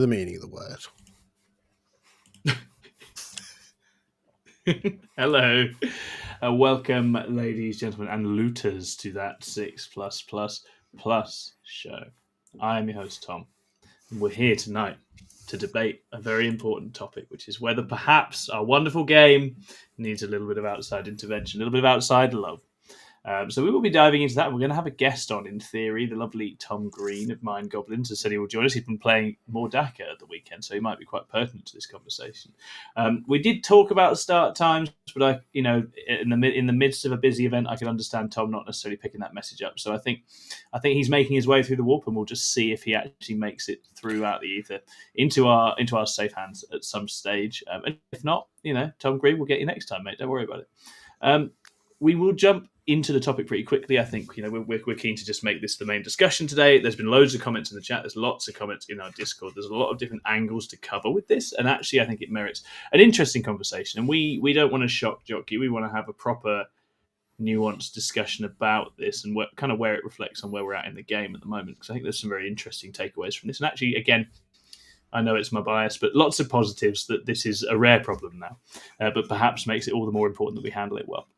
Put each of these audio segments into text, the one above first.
the meaning of the word. Hello. Welcome, ladies, gentlemen, and looters to that 6+++ show. I am your host, Tom. And we're here tonight to debate a very important topic, which is whether perhaps our wonderful game needs a little bit of outside intervention, a little bit of outside love. So we will be diving into that. We're going to have a guest on, in theory. The lovely Tom Green of Mind Goblins has said he will join us. He's been playing more Dakka at the weekend, so he might be quite pertinent to this conversation. We did talk about start times, but in the midst of a busy event, I can understand Tom not necessarily picking that message up. So I think he's making his way through the warp, and we'll just see if he actually makes it throughout the ether into our safe hands at some stage. And if not, Tom Green will get you next time, mate. Don't worry about it. We will jump into the topic pretty quickly. I think we're keen to just make this the main discussion today. There's been loads of comments in the chat. There's lots of comments in our Discord. There's a lot of different angles to cover with this, and actually I think it merits an interesting conversation. And we don't want to shock jockey. We want to have a proper nuanced discussion about this and kind of where it reflects on where we're at in the game at the moment, because I think there's some very interesting takeaways from this. And actually, again, I know it's my bias, but lots of positives that this is a rare problem now, but perhaps makes it all the more important that we handle it well.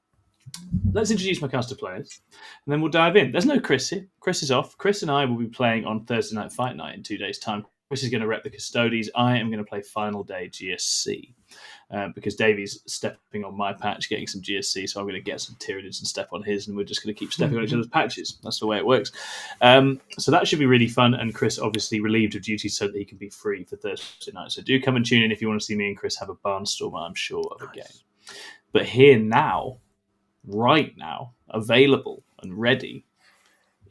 Let's introduce my cast of players, and then we'll dive in. There's no Chris here. Chris is off. Chris and I will be playing on Thursday Night Fight Night in 2 days' time. Chris is going to rep the Custodes. I am going to play Final Day GSC because Davey's stepping on my patch, getting some GSC, so I'm going to get some Tyranids and step on his, and we're just going to keep stepping on each other's patches. That's the way it works. So that should be really fun, and Chris obviously relieved of duty so that he can be free for Thursday night. So do come and tune in if you want to see me and Chris have a barnstormer, I'm sure, of a game. But here now, right now, available and ready,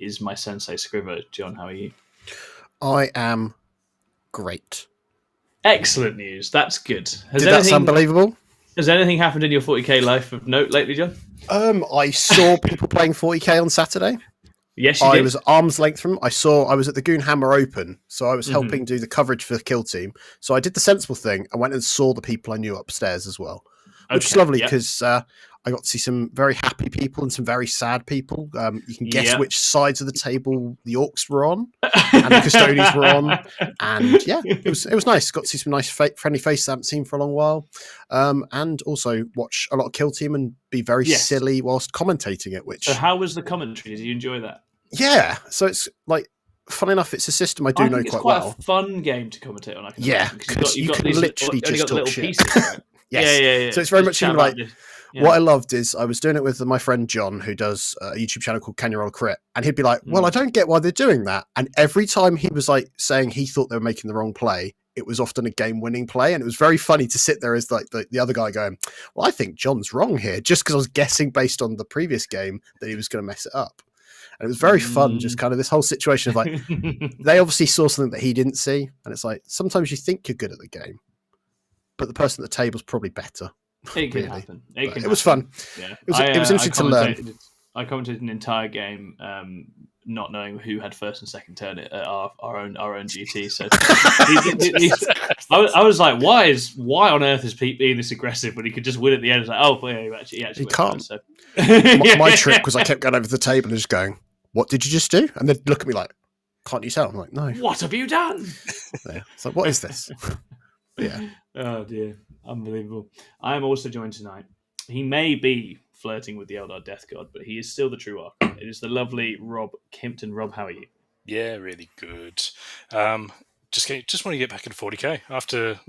is my Sensei Scrivo. John, how are you? I am great. Excellent news. That's good. Did that sound believable? Has anything happened in your 40k life of note lately, John? I saw people playing 40k on Saturday. Yes, you did. I was arm's length from them. I was at the Goonhammer Open, so I was helping do the coverage for the kill team. So I did the sensible thing. I went and saw the people I knew upstairs as well, which is lovely because I got to see some very happy people and some very sad people. You can guess which sides of the table the orks were on and the Custodes were on. And it was nice. Got to see some nice friendly faces I haven't seen for a long while. And also watch a lot of kill team and be very silly whilst commentating it. So how was the commentary? Did you enjoy that? Yeah. So it's like, fun enough, it's a system I do know quite well. It's quite a fun game to commentate on. Because you can literally just talk shit. Pieces, right? Yes. Yeah. So it's very much like... What I loved is I was doing it with my friend John, who does a YouTube channel called Can You Roll a Crit? And he'd be like, well, I don't get why they're doing that. And every time he was like saying he thought they were making the wrong play, it was often a game-winning play. And it was very funny to sit there as like the other guy going, well, I think John's wrong here, just because I was guessing based on the previous game that he was going to mess it up. And it was very fun, just kind of this whole situation of like, they obviously saw something that he didn't see. And it's like, sometimes you think you're good at the game, but the person at the table's probably better. It can happen. It was fun. Yeah. It was interesting to learn. I commented an entire game, not knowing who had first and second turn at our own GT. So I was like, why on earth is Pete being this aggressive when he could just win at the end? It's like, oh, well, he actually can't. So. My trick was I kept going over the table and just going, "What did you just do?" And they'd look at me like, "Can't you tell?" I'm like, "No." What have you done? Yeah. It's like, what is this? Yeah. Oh dear. Unbelievable. I am also joined tonight. He may be flirting with the Eldar Death God, but he is still the true Ark. It is the lovely Rob Kimpton. Rob, how are you? Yeah, really good. Just want to get back into 40k after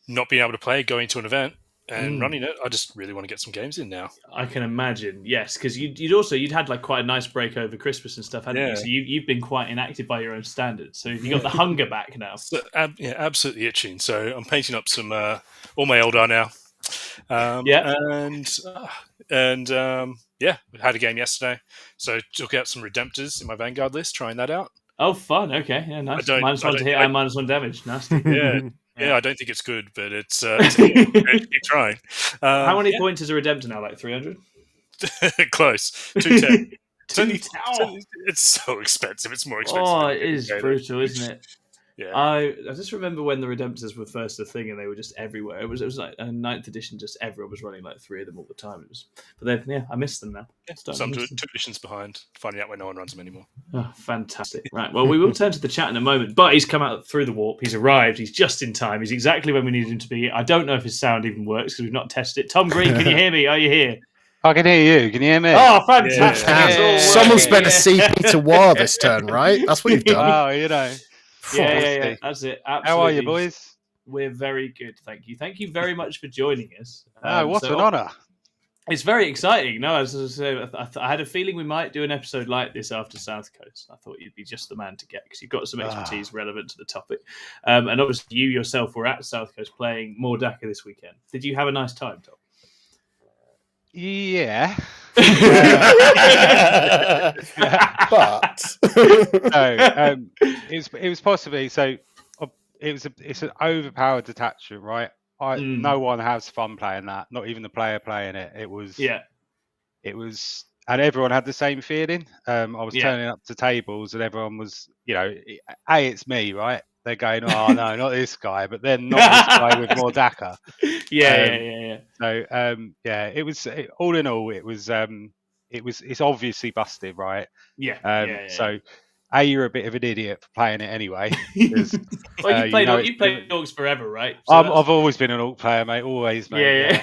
not being able to play, going to an event and running it. I just really want to get some games in now. I can imagine, yes, because you'd had like quite a nice break over Christmas and stuff, hadn't you? So you've been quite inactive by your own standards. So you got the hunger back now. So, absolutely itching. So I'm painting up some all my Eldar now. We had a game yesterday. So took out some Redemptors in my Vanguard list, trying that out. Oh, fun. Okay, yeah, nice. -1 to hit and -1 damage. Nasty. Yeah, I don't think it's good, but it's keep trying. How many points is a Redemptor now? Like 300? Close. 210. Oh. It's so expensive. It's more expensive. Oh, it is brutal, isn't it? Yeah. I just remember when the Redemptors were first a thing and they were just everywhere. It was like a 9th edition, just everyone was running like 3 of them all the time. But then, I miss them now. So I'm 2 editions behind, finding out when no one runs them anymore. Oh, fantastic. Right, well, we will turn to the chat in a moment, but he's come out through the warp. He's arrived. He's just in time. He's exactly when we needed him to be. I don't know if his sound even works because we've not tested it. Tom Green, can you hear me? Are you here? I can hear you. Can you hear me? Oh, fantastic. Yeah. Someone's better CP to War this turn, right? That's what you've done. Wow, you know. Yeah. That's it. Absolutely. How are you, boys? We're very good, thank you. Thank you very much for joining us. What an honour. It's very exciting. No, as I say, I had a feeling we might do an episode like this after South Coast. I thought you'd be just the man to get because you've got some expertise relevant to the topic. And obviously you yourself were at South Coast playing more Dakka this weekend. Did you have a nice time, Tom? Yeah. But No, it was possibly so. It's an overpowered detachment, right? No one has fun playing that. Not even the player playing it. It was, and everyone had the same feeling. I was turning up to tables, and everyone was, it's me, right? They're going, oh no, not this guy, but then not this guy with more Dakka. Yeah. So it was all in all, it's obviously busted, right? So. You're a bit of an idiot for playing it anyway. Well, you played orks forever, right? So I've always been an orc player, mate. Always, mate.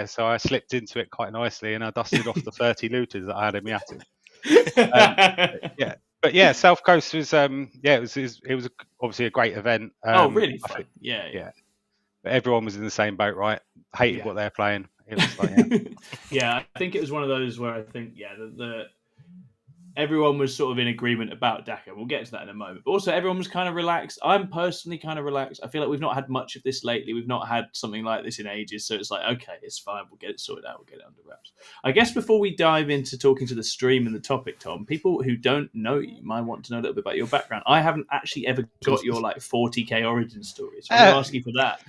So I slipped into it quite nicely, and I dusted off the 30 looters that I had in my attic. But South Coast was, it was obviously a great event. Really fun. Yeah. But everyone was in the same boat, right? Hated what they're playing. It was like, I think it was one of those where I think, everyone was sort of in agreement about Dakka. We'll get to that in a moment. But also, everyone was kind of relaxed. I'm personally kind of relaxed. I feel like we've not had much of this lately. We've not had something like this in ages. So it's like, okay, it's fine. We'll get it sorted out. We'll get it under wraps. I guess before we dive into talking to the stream and the topic, Tom, people who don't know you might want to know a little bit about your background. I haven't actually ever got your 40k origin story. So I'm going to ask you for that.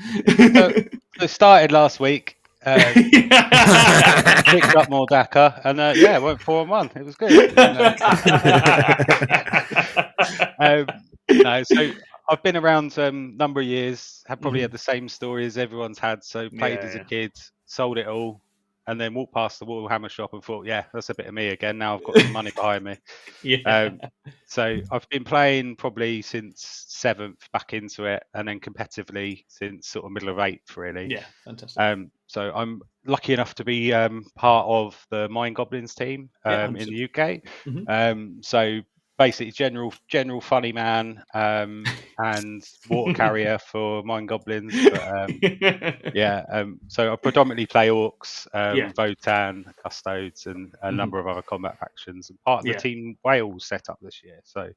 So it started last week. Picked up more Dakka, and it went 4-1. It was good. So I've been around a number of years. Have probably had the same story as everyone's had. So played as a kid, sold it all, and then walked past the Warhammer shop and thought, that's a bit of me again. Now I've got some money behind me. So I've been playing probably since 7th back into it, and then competitively since sort of middle of 8th, really. Yeah, fantastic. So I'm lucky enough to be part of the Mind Goblins team in the UK. So basically general funny man and water carrier for Mind Goblins. But, so I predominantly play orcs, Votan, Custodes, and a number of other combat factions. And part of the Team Wales set up this year. So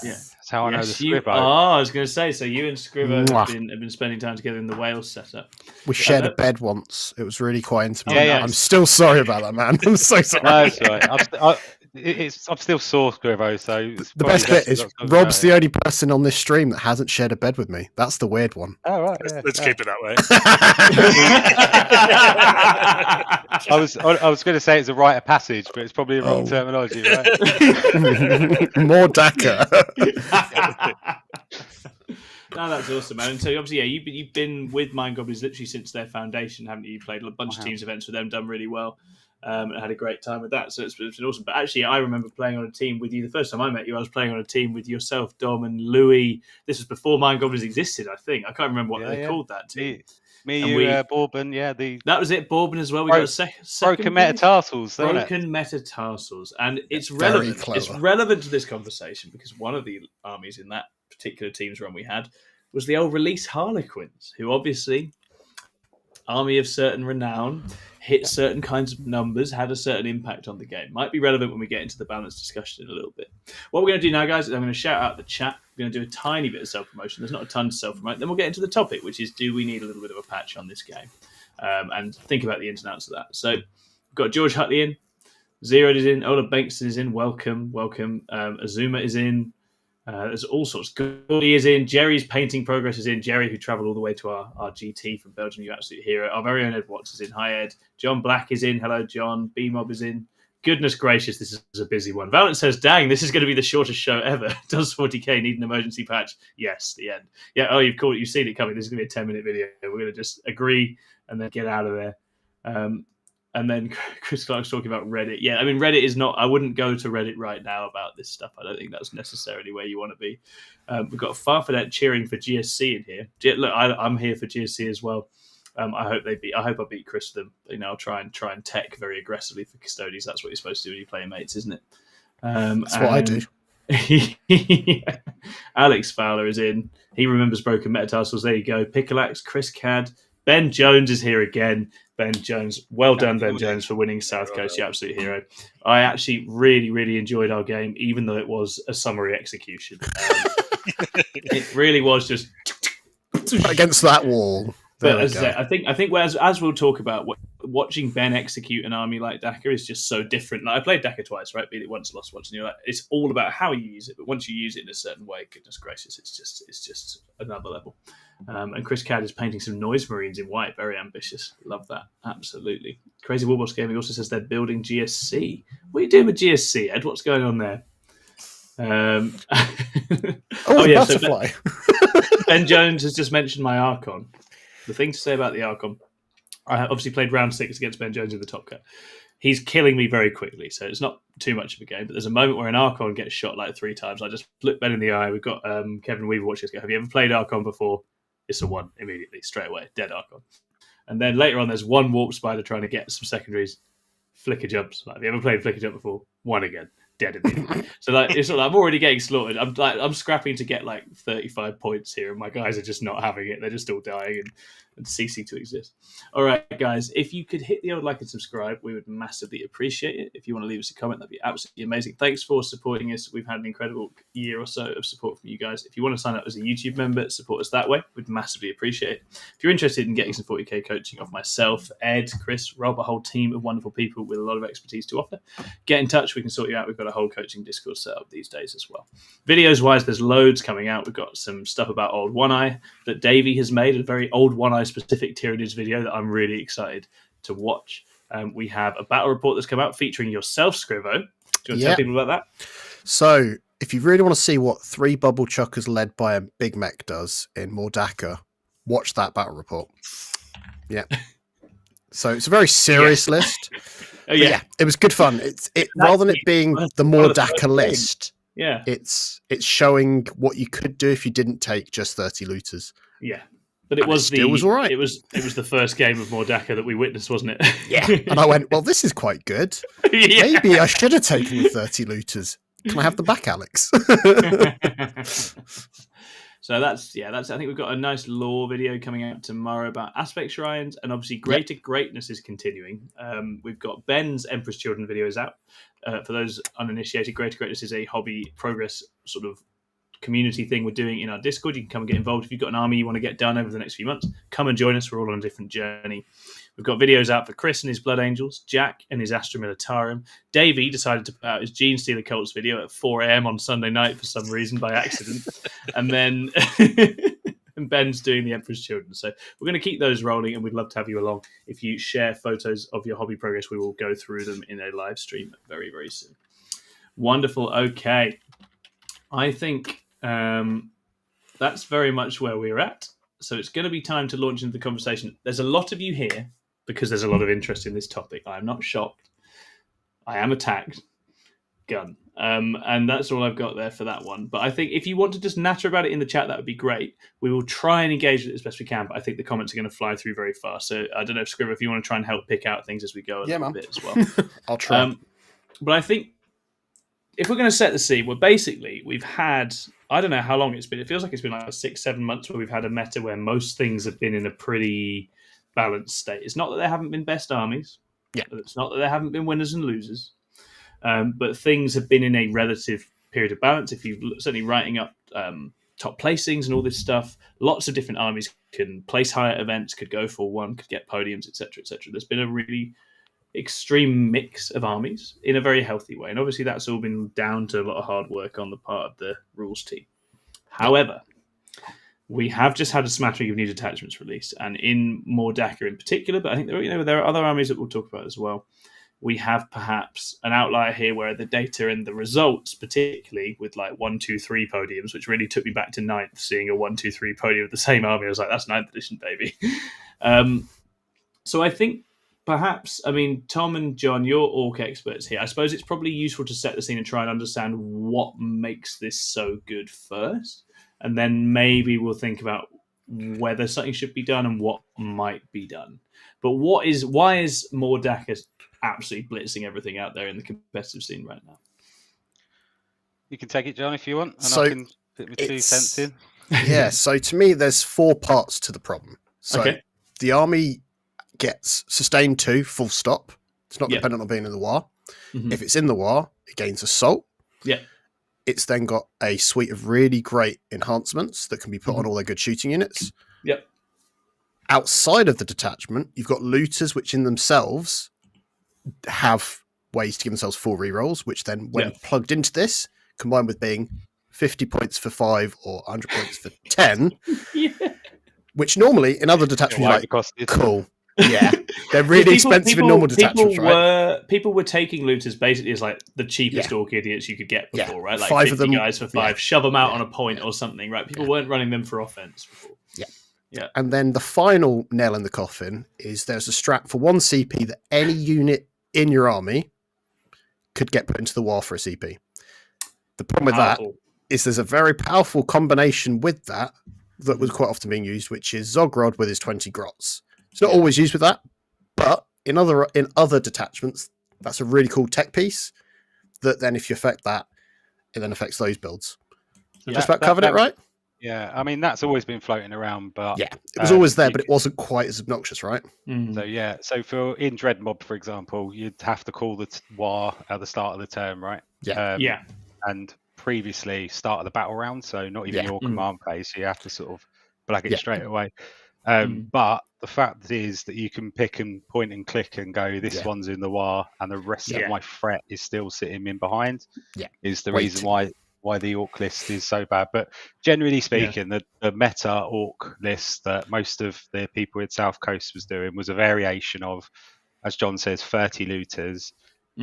that's how I know the Scrivo. I was going to say, so you and Scrivo have been spending time together in the Wales setup. We shared a bed once. It was really quite intimate. I'm still sorry about that, man. I'm so sorry. No, it's all right. I'm still sore, Scrivo, so the best bit is Rob's the only person on this stream that hasn't shared a bed with me. That's the weird one. Oh right, let's keep it that way. I was going to say it's a rite of passage, but it's probably the wrong terminology, right? More Dakka. No, that's awesome, man. And so obviously, you've been with Mind Goblins literally since their foundation, haven't you? You played a bunch of teams events with them, done really well. And had a great time with that, so it's been awesome. But actually, I remember playing on a team with you. The first time I met you, I was playing on a team with yourself, Dom, and Louis. This was before Mind Goblins existed, I think. I can't remember what they called that team. Bourbon, that was it. Bourbon as well. We got a second broken metatarsals. Broken metatarsals, and it's relevant. It's relevant to this conversation because one of the armies in that particular team's run we had was the old release Harlequins, who obviously army of certain renown. Hit certain kinds of numbers, had a certain impact on the game. Might be relevant when we get into the balanced discussion in a little bit. What we're going to do now, guys, is I'm going to shout out the chat. We're going to do a tiny bit of self-promotion. There's not a ton to self-promote. Then we'll get into the topic, which is, do we need a little bit of a patch on this game? And think about the ins and outs of that. So we've got George Hutley in. Zeroed is in. Ola Bankston is in. Welcome. Azuma is in. There's all sorts. Gordy is in. Jerry's painting progress is in. Jerry, who travelled all the way to our GT from Belgium, you absolute hero. Our very own Ed Watts is in. Hi, Ed. John Black is in. Hello, John. B-Mob is in. Goodness gracious, this is a busy one. Valent says, dang, this is going to be the shortest show ever. Does 40k need an emergency patch? Yes, the end. Yeah, oh, you've seen it coming. This is going to be a 10-minute video. We're going to just agree and then get out of there. And then Chris Clark's talking about Reddit. Yeah, I mean, Reddit is not... I wouldn't go to Reddit right now about this stuff. I don't think that's necessarily where you want to be. We've got Farfadet cheering for GSC in here. Look, I'm here for GSC as well. I hope I beat Chris them. I'll try and tech very aggressively for Custodies. That's what you're supposed to do when you play mates, isn't it? That's what I do. Alex Fowler is in. He remembers broken metatarsals. There you go. Pickleaxe, Chris Cad, Ben Jones is here again. Ben Jones, well done, Ben Jones, for winning South Coast. The absolute hero. I actually really, really enjoyed our game, even though it was a summary execution. It really was just against that wall. But as I think as we'll talk about, watching Ben execute an army like Dakka is just so different. Like, I played Dakka twice, right? Beat it once, lost once, and you're like, it's all about how you use it. But once you use it in a certain way, goodness gracious, it's just another level. And Chris Cad is painting some noise marines in white. Very ambitious. Love that. Absolutely. Crazy Warboss Gaming also says they're building GSC. What are you doing with GSC, Ed? What's going on there? Yeah, butterfly. So Ben Jones has just mentioned my Archon. The thing to say about the Archon, I obviously played round 6 against Ben Jones in the Top Cut. He's killing me very quickly, so it's not too much of a game. But there's a moment where an Archon gets shot like 3 times. I just look Ben in the eye. We've got Kevin Weaver watching us go, have you ever played Archon before? It's a 1 immediately, straight away. Dead Archon. And then later on, there's one Warp Spider trying to get some secondaries. Flicker jumps. Like, have you ever played Flicker Jump before? 1 again. Dead immediately. So it's sort of, I'm already getting slaughtered. I'm scrapping to get like 35 points here, and my guys are just not having it. They're just all dying and ceasing to exist. All right, guys, if you could hit the old like and subscribe, we would massively appreciate it. If you want to leave us a comment, that'd be absolutely amazing. Thanks for supporting us. We've had an incredible year or so of support from you guys. If you want to sign up as a YouTube member, support us that way. We'd massively appreciate it. If you're interested in getting some 40k coaching off myself, Ed, Chris, Rob, a whole team of wonderful people with a lot of expertise to offer, get in touch. We can sort you out. We've got a whole coaching Discord set up these days as well. Videos wise, there's loads coming out. We've got some stuff about Old One Eye that Davey has made, a very Old One Eye specific Tyranids video that I'm really excited to watch. We have a battle report that's come out featuring yourself, Scrivo. Do you want to tell people about that? So, if you really want to see what 3 bubble chuckers led by a big mech does in more Dakka, watch that battle report. Yeah. So it's a very serious list. Oh, yeah, it was good fun. It's rather than it being the more Dakka list. Yeah, it's showing what you could do if you didn't take just 30 looters. Yeah, but it was all right. It was the first game of Mordaka that we witnessed, wasn't it? Yeah, and I went, well, this is quite good. Yeah. Maybe I should have taken the 30 looters. Can I have them back, Alex? So that's I think we've got a nice lore video coming out tomorrow about aspect shrines, and obviously Greater Greatness is continuing. We've got Ben's Emperor's Children videos out. For those uninitiated, Greater Greatness is a hobby progress sort of community thing we're doing in our Discord. You can come and get involved. If you've got an army you want to get done over the next few months, come and join us. We're all on a different journey. We've got videos out for Chris and his Blood Angels, Jack and his Astra Militarum. Davey decided to put out his Gene Stealer Cults video at 4 a.m. on Sunday night for some reason by accident. And then and Ben's doing the Emperor's Children. So we're going to keep those rolling, and we'd love to have you along. If you share photos of your hobby progress, we will go through them in a live stream very, very soon. Wonderful. Okay. I think that's very much where we're at. So it's going to be time to launch into the conversation. There's a lot of you here because there's a lot of interest in this topic. I'm not shocked. I am attacked. Gun. And that's all I've got there for that one. But I think if you want to just natter about it in the chat, that would be great. We will try and engage with it as best we can, but I think the comments are going to fly through very fast. So I don't know, Scriver, if you want to try and help pick out things as we go a little bit as well. I'll try. But I think if we're going to set the scene, well, basically, we've had, I don't know how long it's been. It feels like it's been like 6-7 months where we've had a meta where most things have been in a pretty balanced state. It's not that there haven't been best armies. Yeah. It's not that there haven't been winners and losers. But things have been in a relative period of balance. If you're certainly writing up top placings and all this stuff, lots of different armies can place higher events, could go for one, could get podiums, etc., etc. There's been a really extreme mix of armies in a very healthy way. And obviously that's all been down to a lot of hard work on the part of the rules team. However, we have just had a smattering of new detachments released, and in Mordaka in particular, but I think there are other armies that we'll talk about as well. we have perhaps an outlier here where the data and the results, particularly with like 1, 2, 3 podiums, which really took me back to 9th, seeing a 1, 2, 3 podium of the same army. I was like, that's 9th edition, baby. So I think perhaps, I mean, Tom and John, you're orc experts here. I suppose it's probably useful to set the scene and try and understand what makes this so good first. And then maybe we'll think about whether something should be done and what might be done. But why is more Dakka absolutely blitzing everything out there in the competitive scene right now? You can take it, John, if you want, and So I can put my 2 cents in. Yeah, so to me, there's 4 parts to the problem. So Okay. the army gets sustained 2, full stop. It's not Yeah. dependent on being in the war. Mhm. If it's in the war, it gains assault. Yeah. It's then got a suite of really great enhancements that can be put on all their good shooting units. Yep. Outside of the detachment, you've got looters, which in themselves have ways to give themselves 4 rerolls, which then, when plugged into this, combined with being 50 points for 5 or 100 points for 10, Yeah. which normally in other detachments, you're like, cool. Yeah, they're really expensive in normal detachments, right? People were taking looters basically as like the cheapest orc idiots you could get before, right? Like 5 50 of them, guys for 5, shove them out on a point or something, right? People weren't running them for offense before. Yeah. And then the final nail in the coffin is there's a strat for 1 CP that any unit in your army could get put into the war for a CP. The problem with that is there's a very powerful combination with that was quite often being used, which is Zogrod with his 20 grots. It's not always used with that, but in other detachments, that's a really cool tech piece that then if you affect that, it then affects those builds. Yeah, just about covered it, right? Yeah, I mean, that's always been floating around, but... Yeah, it was always there, but it wasn't quite as obnoxious, right? So for in Dread Mob, for example, you'd have to call the war at the start of the turn, right? Yeah. And previously, start of the battle round, so not even your command phase, so you have to sort of blag it straight away. But the fact is that you can pick and point and click and go, this one's in the war, and the rest of my threat is still sitting in behind, is the reason why the orc list is so bad. But generally speaking, the meta orc list that most of the people in South Coast was doing was a variation of, as John says, 30 looters,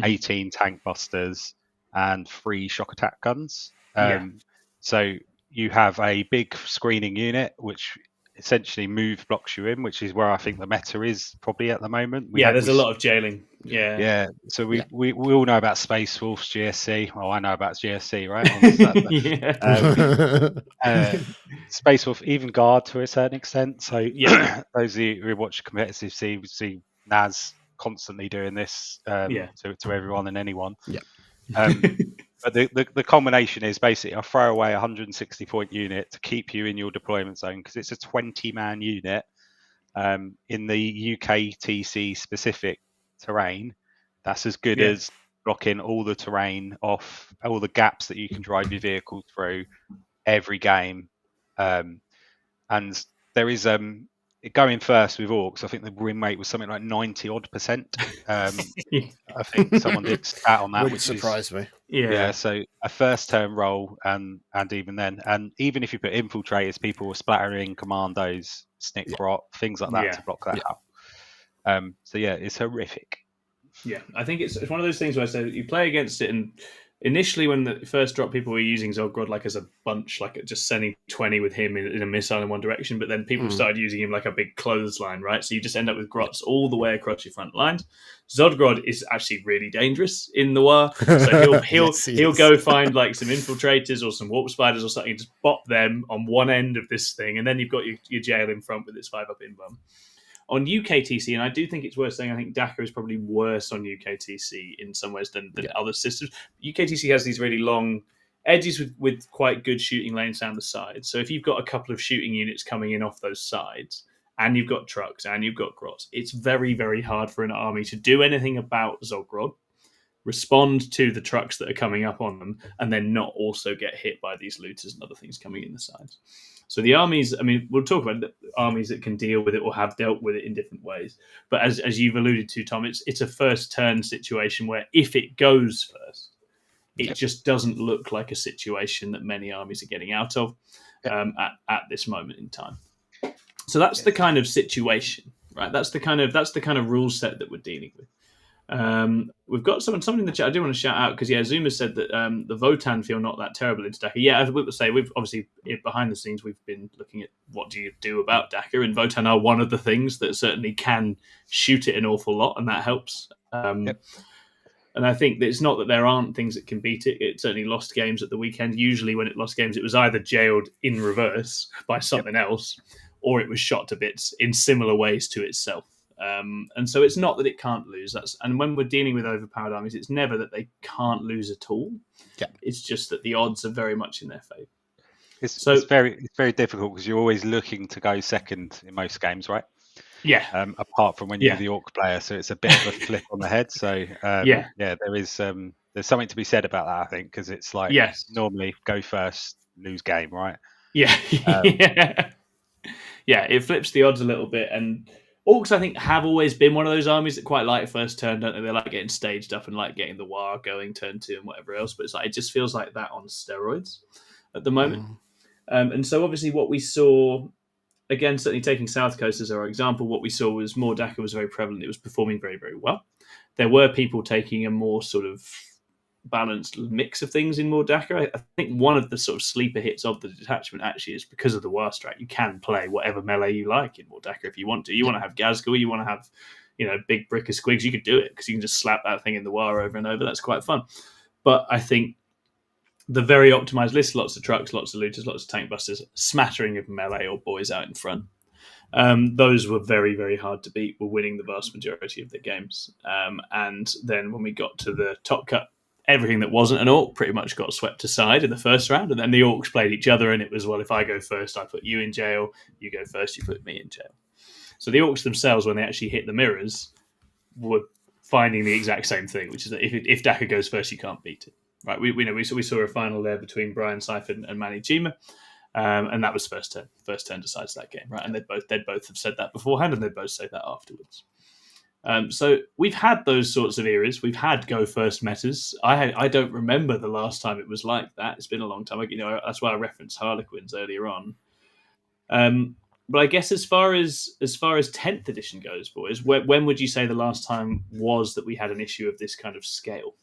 18 tank busters, and 3 shock attack guns. So you have a big screening unit, which essentially blocks you in, which is where I think the meta is probably at the moment. There's a lot of jailing. So we all know about Space Wolves GSC. Well, I know about GSC, right? Space Wolf, even Guard to a certain extent. So those of you who watch competitive see Naz constantly doing this to everyone and anyone. But the combination is basically I throw away a 160 point unit to keep you in your deployment zone because it's a 20-man unit in the UKTC specific terrain. That's as good as blocking all the terrain off, all the gaps that you can drive your vehicle through every game. And there is going first with orcs. I think the win rate was something like 90% odd. I think someone did stat on that, Wouldn't which surprise me. Yeah, so a first turn roll, and even then, and even if you put infiltrators, people were splattering commandos, snick rot, things like that to block that out. So it's horrific. Yeah, I think it's one of those things where I say you play against it, and initially when the first drop, people were using Zogrod like as a bunch, like just sending 20 with him in a missile in one direction, but then people started using him like a big clothesline, right? So you just end up with grots all the way across your front lines. Zogrod is actually really dangerous in the war, so he'll go find like some infiltrators or some warp spiders or something, just bop them on one end of this thing, and then you've got your jail in front with its 5-up invuln. On UKTC, and I do think it's worth saying, I think Dakka is probably worse on UKTC in some ways than other systems. UKTC has these really long edges with quite good shooting lanes down the sides. So if you've got a couple of shooting units coming in off those sides, and you've got trucks, and you've got grots, it's very, very hard for an army to do anything about Zogrod, respond to the trucks that are coming up on them, and then not also get hit by these looters and other things coming in the sides. So the armies, I mean, we'll talk about the armies that can deal with it or have dealt with it in different ways. But as you've alluded to, Tom, it's a first turn situation where if it goes first, it just doesn't look like a situation that many armies are getting out of at this moment in time. So that's the kind of situation, right? That's the kind of rule set that we're dealing with. We've got someone in the chat I do want to shout out because Zuma said that the Votan feel not that terrible into Dakka. Yeah, as we would say, we've obviously behind the scenes we've been looking at what do you do about Dakka, and Votan are one of the things that certainly can shoot it an awful lot, and that helps. Yep. And I think that it's not that there aren't things that can beat it. It certainly lost games at the weekend. Usually, when it lost games, it was either jailed in reverse by something else, or it was shot to bits in similar ways to itself. And so it's not that it can't lose. And when we're dealing with overpowered armies, it's never that they can't lose at all. Yeah. It's just that the odds are very much in their favour. It's very difficult because you're always looking to go second in most games, right? Yeah. Apart from when you're the orc player, so it's a bit of a flip on the head. So there is there's something to be said about that, I think, because it's like normally go first, lose game, right? Yeah. It flips the odds a little bit. And orcs, I think, have always been one of those armies that quite like first turn, don't they? They like getting staged up and like getting the war going turn 2 and whatever else. But it's like it just feels like that on steroids at the moment. And so obviously what we saw, again, certainly taking South Coast as our example, what we saw was more Dakka was very prevalent. It was performing very, very well. There were people taking a more sort of balanced mix of things in more Dakka. I think one of the sort of sleeper hits of the detachment actually is because of the war strat. You can play whatever melee you like in more Dakka if you want to. You want to have Gazgul, you want to have big brick of squigs, you could do it because you can just slap that thing in the war over and over. That's quite fun. But I think the very optimized list, lots of trucks, lots of looters, lots of tank busters, smattering of melee or boys out in front. Those were very, very hard to beat. Were winning the vast majority of the games. And then when we got to the top cut, everything that wasn't an orc pretty much got swept aside in the first round. And then the orcs played each other, and it was, well, if I go first, I put you in jail. You go first, you put me in jail. So the orcs themselves, when they actually hit the mirrors, were finding the exact same thing, which is that if Dakka goes first, you can't beat it. Right, we saw a final there between Brian Seifert and Manny Chima, and that was first turn. First turn decides that game, right? And they'd both have said that beforehand, and they'd both say that afterwards. So we've had those sorts of eras. We've had go first metas. I don't remember the last time it was like that. It's been a long time. That's why I referenced Harlequins earlier on. But I guess as far as 10th edition goes, boys, when would you say the last time was that we had an issue of this kind of scale?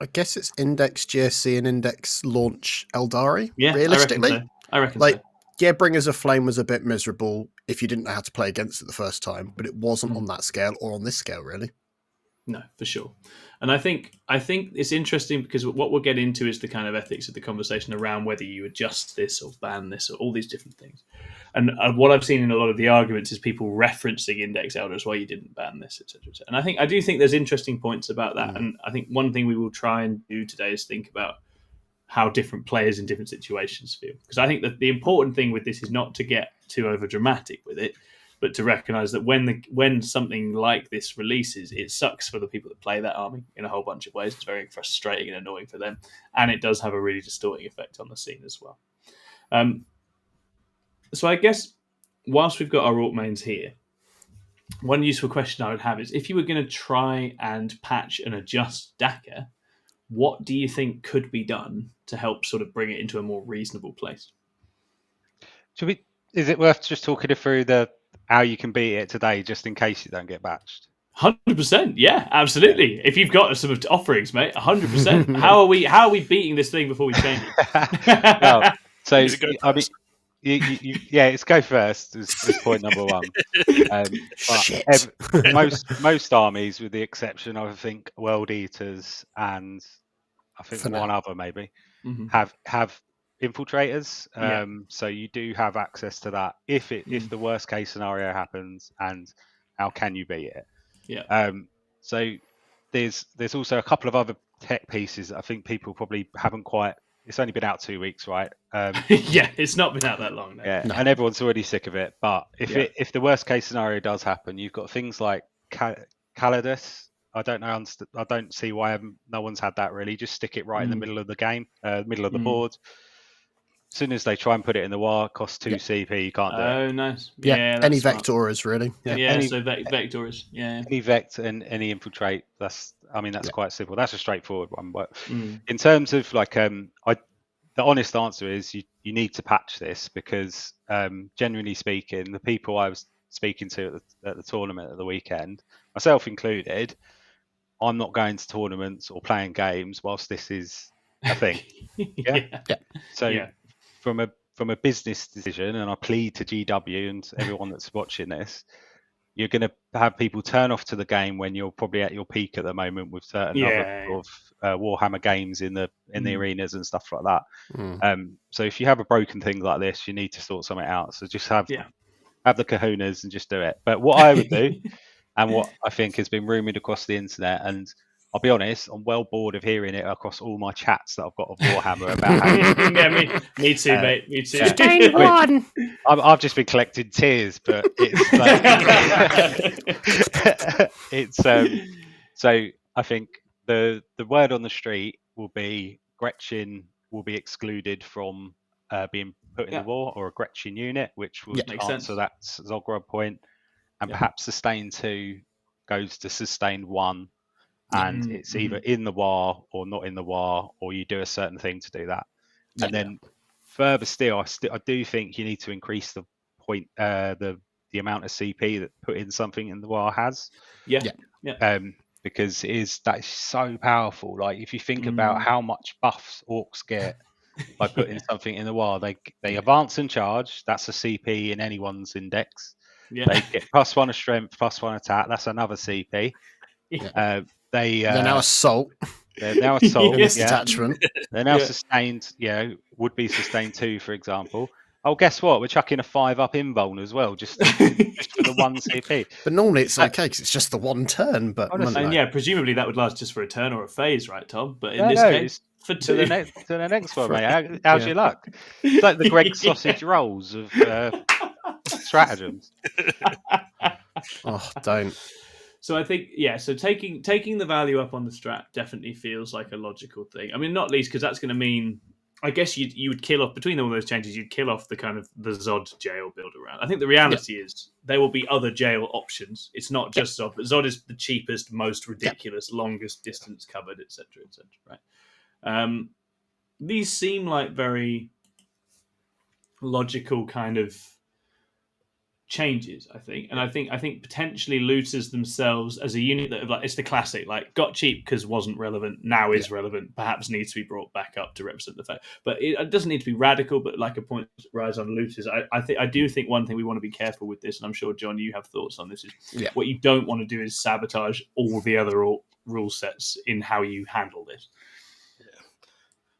I guess it's Index GSC and Index launch Eldari. Yeah, realistically, I reckon so. Yeah, Bringers of Flame was a bit miserable if you didn't know how to play against it the first time, but it wasn't on that scale or on this scale, really. No, for sure. And I think it's interesting because what we'll get into is the kind of ethics of the conversation around whether you adjust this or ban this or all these different things. And what I've seen in a lot of the arguments is people referencing Index Elders, why you didn't ban this, etc. And I do think there's interesting points about that. And I think one thing we will try and do today is think about how different players in different situations feel. Because I think that the important thing with this is not to get too over dramatic with it, but to recognise that when something like this releases, it sucks for the people that play that army in a whole bunch of ways. It's very frustrating and annoying for them, and it does have a really distorting effect on the scene as well. So I guess whilst we've got our orc mains here, one useful question I would have is if you were going to try and patch and adjust Dakka, what do you think could be done to help sort of bring it into a more reasonable place? Is it worth just talking through how you can beat it today, just in case you don't get batched? 100%, yeah, absolutely. Yeah. If you've got some offerings, mate, 100%. How are we beating this thing before we change it? Well, so I mean, it's go first is point number one. Most armies, with the exception of I think World Eaters and I think one other maybe, have infiltrators. So you do have access to that if the worst case scenario happens, and how can you beat it? Yeah. So there's also a couple of other tech pieces that I think people probably haven't quite. It's only been out 2 weeks, right? Yeah, it's not been out that long. No. Yeah, no. And everyone's already sick of it. But if the worst case scenario does happen, you've got things like Calidus. I don't see why no one's had that really. Just stick it right in the middle of the game, middle of the board. As soon as they try and put it in the war, it costs 2 CP. You can't do it. Oh, nice. Yeah, any Vectoras really. So Vectoras. Yeah. Any Vect and any Infiltrate. That's quite simple. That's a straightforward one. But in terms of the honest answer is you need to patch this because generally speaking, the people I was speaking to at the tournament at the weekend, myself included, I'm not going to tournaments or playing games whilst this is a thing. Yeah. So from a business decision, and I plead to GW and everyone that's watching this, you're going to have people turn off to the game when you're probably at your peak at the moment with certain other sort of Warhammer games in the arenas and stuff like that. So if you have a broken thing like this, you need to sort something out. So just have the kahunas and just do it. But what I would do, and what I think has been rumoured across the internet, and I'll be honest, I'm well bored of hearing it across all my chats that I've got of Warhammer about how you... me too, mate. Me too. Sustained one. I've just been collecting tears, but it's like, it's so I think the word on the street will be Gretchen will be excluded from being put in the war, or a Gretchen unit, which will answer that Zogrod point, and perhaps sustain 2 goes to sustain 1. And it's either in the war or not in the war, or you do a certain thing to do that. And then further still, I do think you need to increase the point, the amount of CP that putting something in the war has. Because that is so powerful. Like if you think about how much buffs orcs get by putting something in the war, they advance and charge. That's a CP in anyone's index. They get +1 of strength, +1 attack. That's another CP. They're now assault. They're now assault. Detachment. They're now sustained. Would be sustained 2, for example. Oh, guess what? We're chucking a 5 up invuln as well, just for the 1 CP. But normally it's okay because it's just the 1 turn. But and presumably that would last just for a turn or a phase, right, Tom? But in this case, for 2 to the next one, mate. How's your luck? It's like the Greg sausage rolls of stratagems. Oh, don't. So I think, so taking the value up on the strat definitely feels like a logical thing. I mean, not least because that's going to mean, I guess you would kill off, between all those changes, you'd kill off the kind of the Zod jail build around. I think the reality is there will be other jail options. It's not just Zod, but Zod is the cheapest, most ridiculous, longest distance covered, etc., right? These seem like very logical kind of changes, I think, and I think potentially looters themselves as a unit that it's the classic got cheap because wasn't relevant, now is relevant, perhaps needs to be brought back up to represent the fact, but it doesn't need to be radical, but like a point rise on looters. I do think one thing we want to be careful with this, and I'm sure John you have thoughts on this, is what you don't want to do is sabotage all the other rule sets in how you handle this.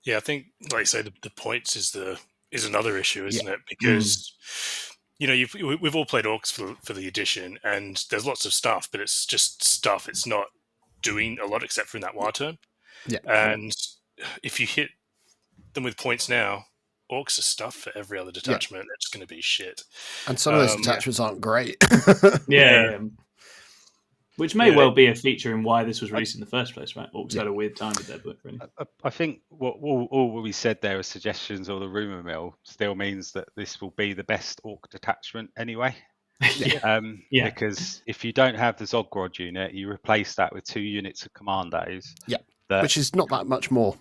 I think like I say, the points is another issue, isn't it? Because we've all played orcs for the edition, and there's lots of stuff, but it's just stuff. It's not doing a lot except for in that war turn. And if you hit them with points now, orcs are stuff for every other detachment. It's going to be shit. And some of those detachments aren't great. Which may well be a feature in why this was released in the first place, right? Orcs had a weird time with their book, really. I think all we said there as suggestions or the rumour mill still means that this will be the best orc detachment anyway. Because if you don't have the Zogrod unit, you replace that with 2 units of commandos. Which is not that much more.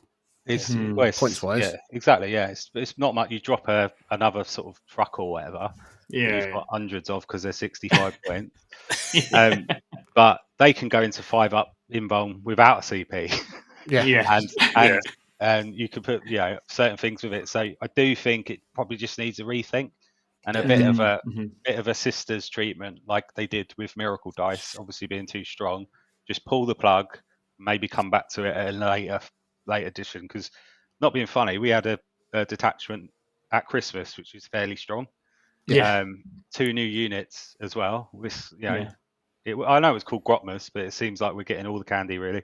It's points wise. Yeah, exactly. Yeah, it's not much. You drop another sort of truck or whatever. You've got hundreds of because they're 65 points. But they can go into 5 up invuln without a CP. And you can put certain things with it. So I do think it probably just needs a rethink and a bit of a sisters treatment, like they did with Miracle Dice, obviously being too strong. Just pull the plug, maybe come back to it at a late edition. Because not being funny, we had a detachment at Christmas which was fairly strong. 2 new units as well. This, I know it's called Grotmas, but it seems like we're getting all the candy, really.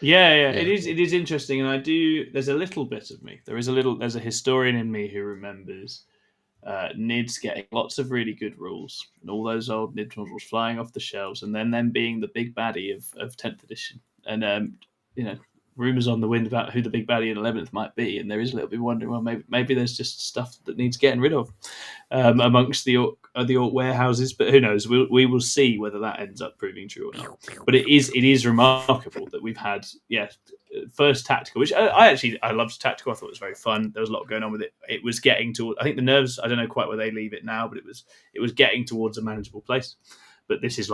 It is interesting, and there's a little bit of me. There's a historian in me who remembers Nids getting lots of really good rules, and all those old Nids models flying off the shelves, and then them being the big baddie of 10th edition. And rumors on the wind about who the big baddie in 11th might be, and there is a little bit wondering, well, maybe there's just stuff that needs getting rid of amongst the orc orc warehouses, but who knows? We will see whether that ends up proving true or not. But it is remarkable that we've had first tactical, which I loved tactical. I thought it was very fun. There was a lot going on with it. It was getting to, I think the nerves, I don't know quite where they leave it now, but it was getting towards a manageable place. But this is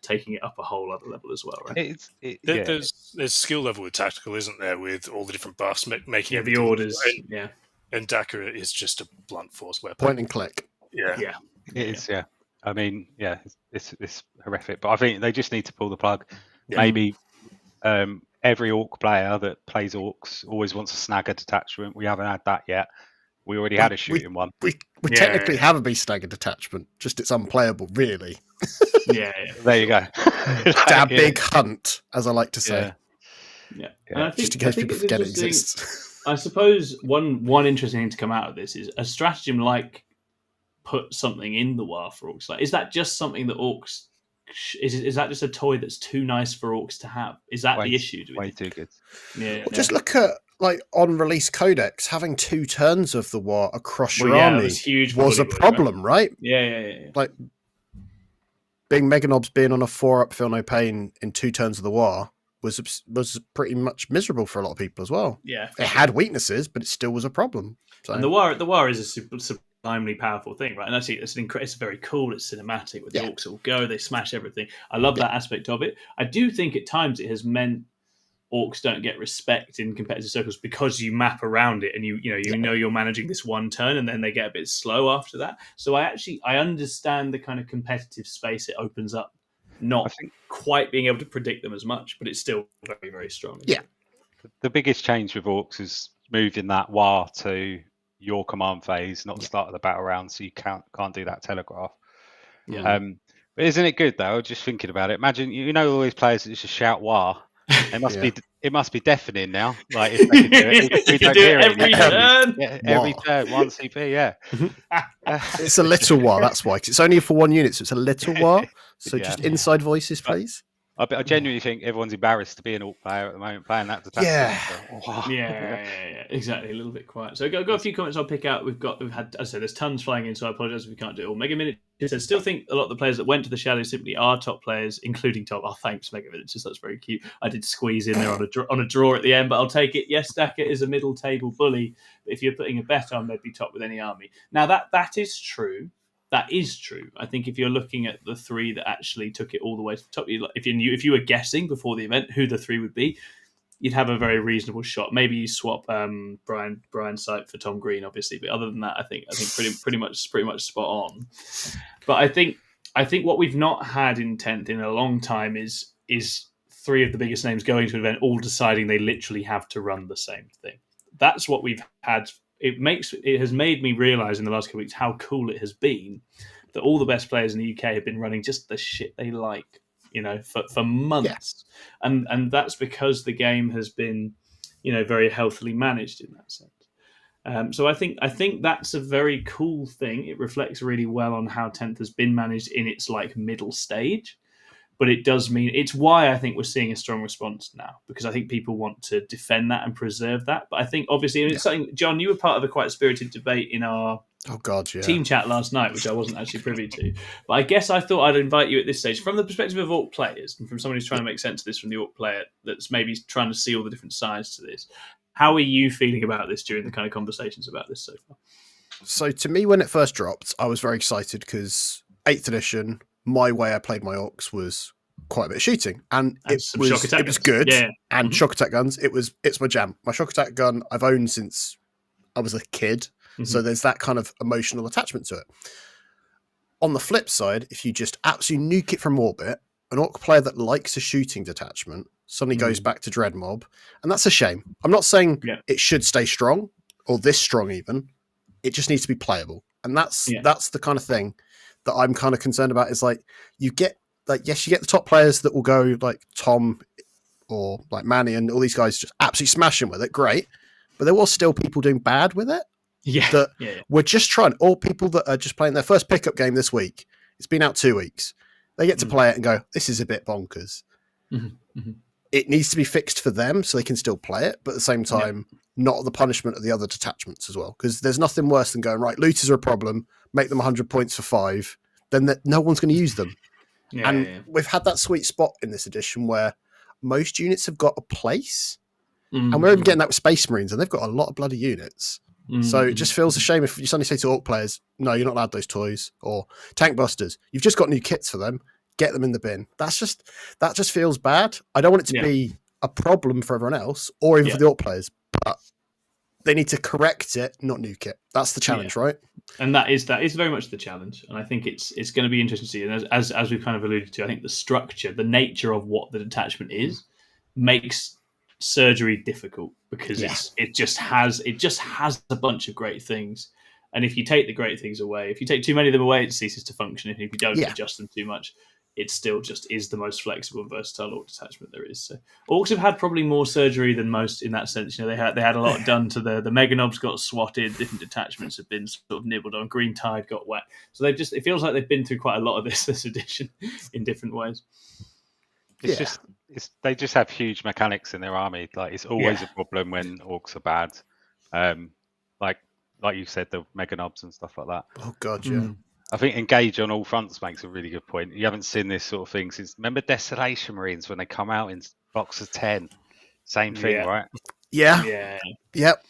taking it up a whole other level as well, right? There's skill level with tactical, isn't there? With all the different buffs making the orders, and Dakka is just a blunt force weapon, point and click. Yeah, it is. Yeah, I mean, it's horrific, but I think they just need to pull the plug. Yeah. Maybe every orc player that plays orcs always wants a snagger detachment. We haven't had that yet. We already had a shooting one. We technically have a beast stagger detachment, just it's unplayable, really. Yeah. There you go. That big hunt, as I like to say. Yeah. And I think, just in case people forget it exists. I suppose one interesting thing to come out of this is a stratagem like put something in the war for orcs. Like, is that just something that orcs? Is that just a toy that's too nice for orcs to have? Is that the issue? Way too good. Yeah. Well, just look at on release codex, having 2 turns of the war across your army was a problem, right? Yeah. Like being Meganobs being on a 4-up feel no pain in 2 turns of the war was pretty much miserable for a lot of people as well. Yeah, it had weaknesses, but it still was a problem. So. And the war is a sublimely powerful thing, right? And actually, it's very cool. It's cinematic where the orcs all go, they smash everything. I love that aspect of it. I do think at times it has meant orcs don't get respect in competitive circles because you map around it and you know you're managing this one turn and then they get a bit slow after that. So I understand the kind of competitive space it opens up. Not quite being able to predict them as much, but it's still very, very strong. Yeah. The biggest change with orcs is moving that war to your command phase, not the start of the battle round, so you can't do that telegraph. Yeah. But isn't it good though? Just thinking about it. Imagine all these players that just shout war. It must be deafening now. Like if they could do it every turn. Every turn, 1 CP. Yeah. It's a little war. That's why. 'Cause it's only for 1 unit, so it's a little war. So just inside voices, please. I genuinely think everyone's embarrassed to be an orc player at the moment playing that detachment. Yeah, exactly. A little bit quiet. So I've got a few comments I'll pick out. We've had, as I said, there's tons flying in, so I apologise if we can't do it all. Mega Minute says, still think a lot of the players that went to the Shadows simply are top players, including top. Oh, thanks, Mega Minute. That's very cute. I did squeeze in there on a draw at the end, but I'll take it. Yes, Dakka is a middle table bully, but if you're putting a bet on, they'd be top with any army. Now that is true. That is true. I think if you're looking at the 3 that actually took it all the way to the top, if you were guessing before the event who the 3 would be, you'd have a very reasonable shot. Maybe you swap Brian Sipe for Tom Green, obviously, but other than that, I think pretty much spot on. But I think what we've not had in 10th in a long time is 3 of the biggest names going to an event all deciding they literally have to run the same thing. That's what we've had. It has made me realise in the last couple of weeks how cool it has been that all the best players in the UK have been running just the shit they like, for months. Yeah. And that's because the game has been, very healthily managed in that sense. So I think that's a very cool thing. It reflects really well on how 10th has been managed in its middle stage. But it does mean it's why I think we're seeing a strong response now, because I think people want to defend that and preserve that. But I think obviously it's something, John, you were part of a quite spirited debate in our team chat last night, which I wasn't actually privy to. But I guess I thought I'd invite you at this stage from the perspective of orc players and from someone who's trying to make sense of this from the orc player that's maybe trying to see all the different sides to this. How are you feeling about this during the kind of conversations about this so far? So to me, when it first dropped, I was very excited because 8th edition, my way I played my orcs was quite a bit of shooting, and it was good. Yeah. And shock attack guns, it's my jam. My shock attack gun I've owned since I was a kid, so there's that kind of emotional attachment to it. On the flip side, if you just absolutely nuke it from orbit, an orc player that likes a shooting detachment suddenly goes back to Dread Mob, and that's a shame. I'm not saying it should stay strong or this strong even. It just needs to be playable, and that's the kind of thing that I'm kind of concerned about. Is you get you get the top players that will go like Tom or like Manny and all these guys just absolutely smashing with it, great. But there was still people doing bad with it. We're just trying, or people that are just playing their first pickup game this week. It's been out 2 weeks. They get to play it and go, this is a bit bonkers. It needs to be fixed for them so they can still play it, but at the same time, not the punishment of the other detachments as well. Because there's nothing worse than going, right, looters are a problem, make them 100 points for 5, then no one's going to use them. We've had that sweet spot in this edition where most units have got a place, and we're even getting that with Space Marines, and they've got a lot of bloody units. So it just feels a shame if you suddenly say to Orc players, no, you're not allowed those toys, or Tank Busters, you've just got new kits for them, get them in the bin. That just feels bad. I don't want it to be a problem for everyone else, or even for the Orc players, but they need to correct it, not nuke it. That's the challenge, right? And that is very much the challenge. And I think it's going to be interesting to see. And as we've kind of alluded to, I think the structure, the nature of what the detachment is, makes surgery difficult because it just has a bunch of great things. And if you take the great things away, if you take too many of them away, it ceases to function. And if you don't adjust them too much, it still just is the most flexible and versatile Orc detachment there is. So Orcs have had probably more surgery than most in that sense. They had a lot done to the Meganobs got swatted, different detachments have been sort of nibbled on, Green Tide got wet. So it feels like they've been through quite a lot of this edition in different ways. They just have huge mechanics in their army. Like it's always a problem when Orcs are bad. Like you said, the Meganobs and stuff like that. Oh god, yeah. I think engage on all fronts makes a really good point. You haven't seen this sort of thing since. Remember Desolation Marines when they come out in blocks of 10? Same thing, right? Yeah. Yep.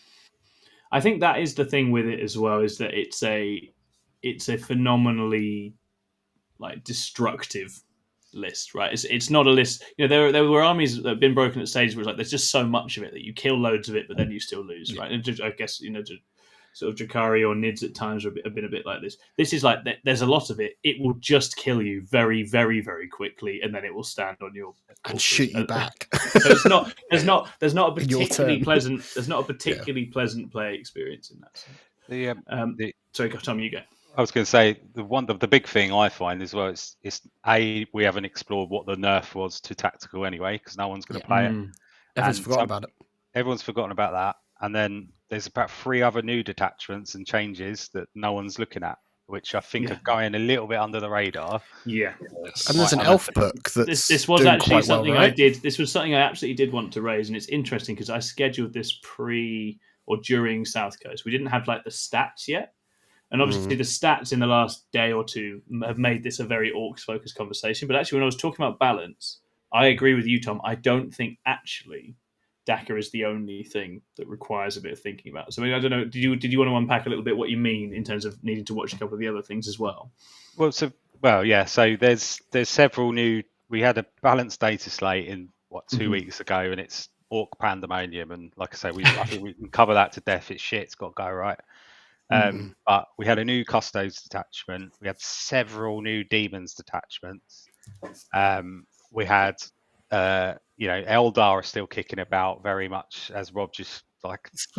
I think that is the thing with it as well, is that it's a phenomenally destructive list, right? It's not a list. There were armies that have been broken at stages where it's there's just so much of it that you kill loads of it, but then you still lose, right? And I guess sort of Drakari or Nids at times have been a bit like this. This is there's a lot of it. It will just kill you very, very, very quickly, and then it will stand on your and shoot you back. So it's not. There's not a particularly pleasant. There's not a particularly pleasant play experience in that sense. Sorry, Tom, you go. I was going to say the big thing I find as well is we haven't explored what the nerf was to tactical anyway because no one's going to play it. Everyone's forgotten about it. Everyone's forgotten about that. And then there's about 3 other new detachments and changes that no one's looking at, which I think are going a little bit under the radar. Yeah. And there's an elf book that's this was actually something well, right? I did. This was something I absolutely did want to raise, and it's interesting because I scheduled this pre or during South Coast. We didn't have the stats yet. And obviously the stats in the last day or two have made this a very Orcs-focused conversation. But actually, when I was talking about balance, I agree with you, Tom. I don't think actually Dakka is the only thing that requires a bit of thinking about. So I don't know. Did you want to unpack a little bit what you mean in terms of needing to watch a couple of the other things as well? So there's several new. We had a balanced data slate in 2 weeks ago, and it's Orc Pandemonium. And like I say, I think we can cover that to death. It's shit. It's got to go right. But we had a new Custodes detachment. We had several new Demons detachments. We had, Eldar are still kicking about very much, as Rob just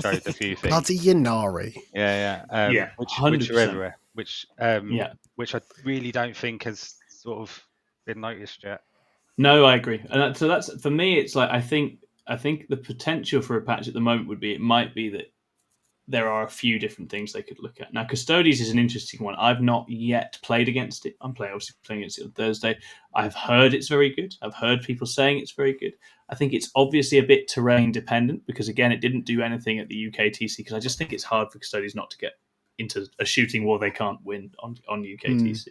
showed a few things. Bloody Yanari. Which are everywhere. Which I really don't think has sort of been noticed yet. No, I agree. And so that's for me. It's I think the potential for a patch at the moment would be it might be that there are a few different things they could look at. Now, Custodes is an interesting one. I've not yet played against it. I'm obviously playing against it on Thursday. I've heard it's very good. I've heard people saying it's very good. I think it's obviously a bit terrain dependent because, again, it didn't do anything at the UK TC because I just think it's hard for Custodes not to get into a shooting war they can't win on UK TC.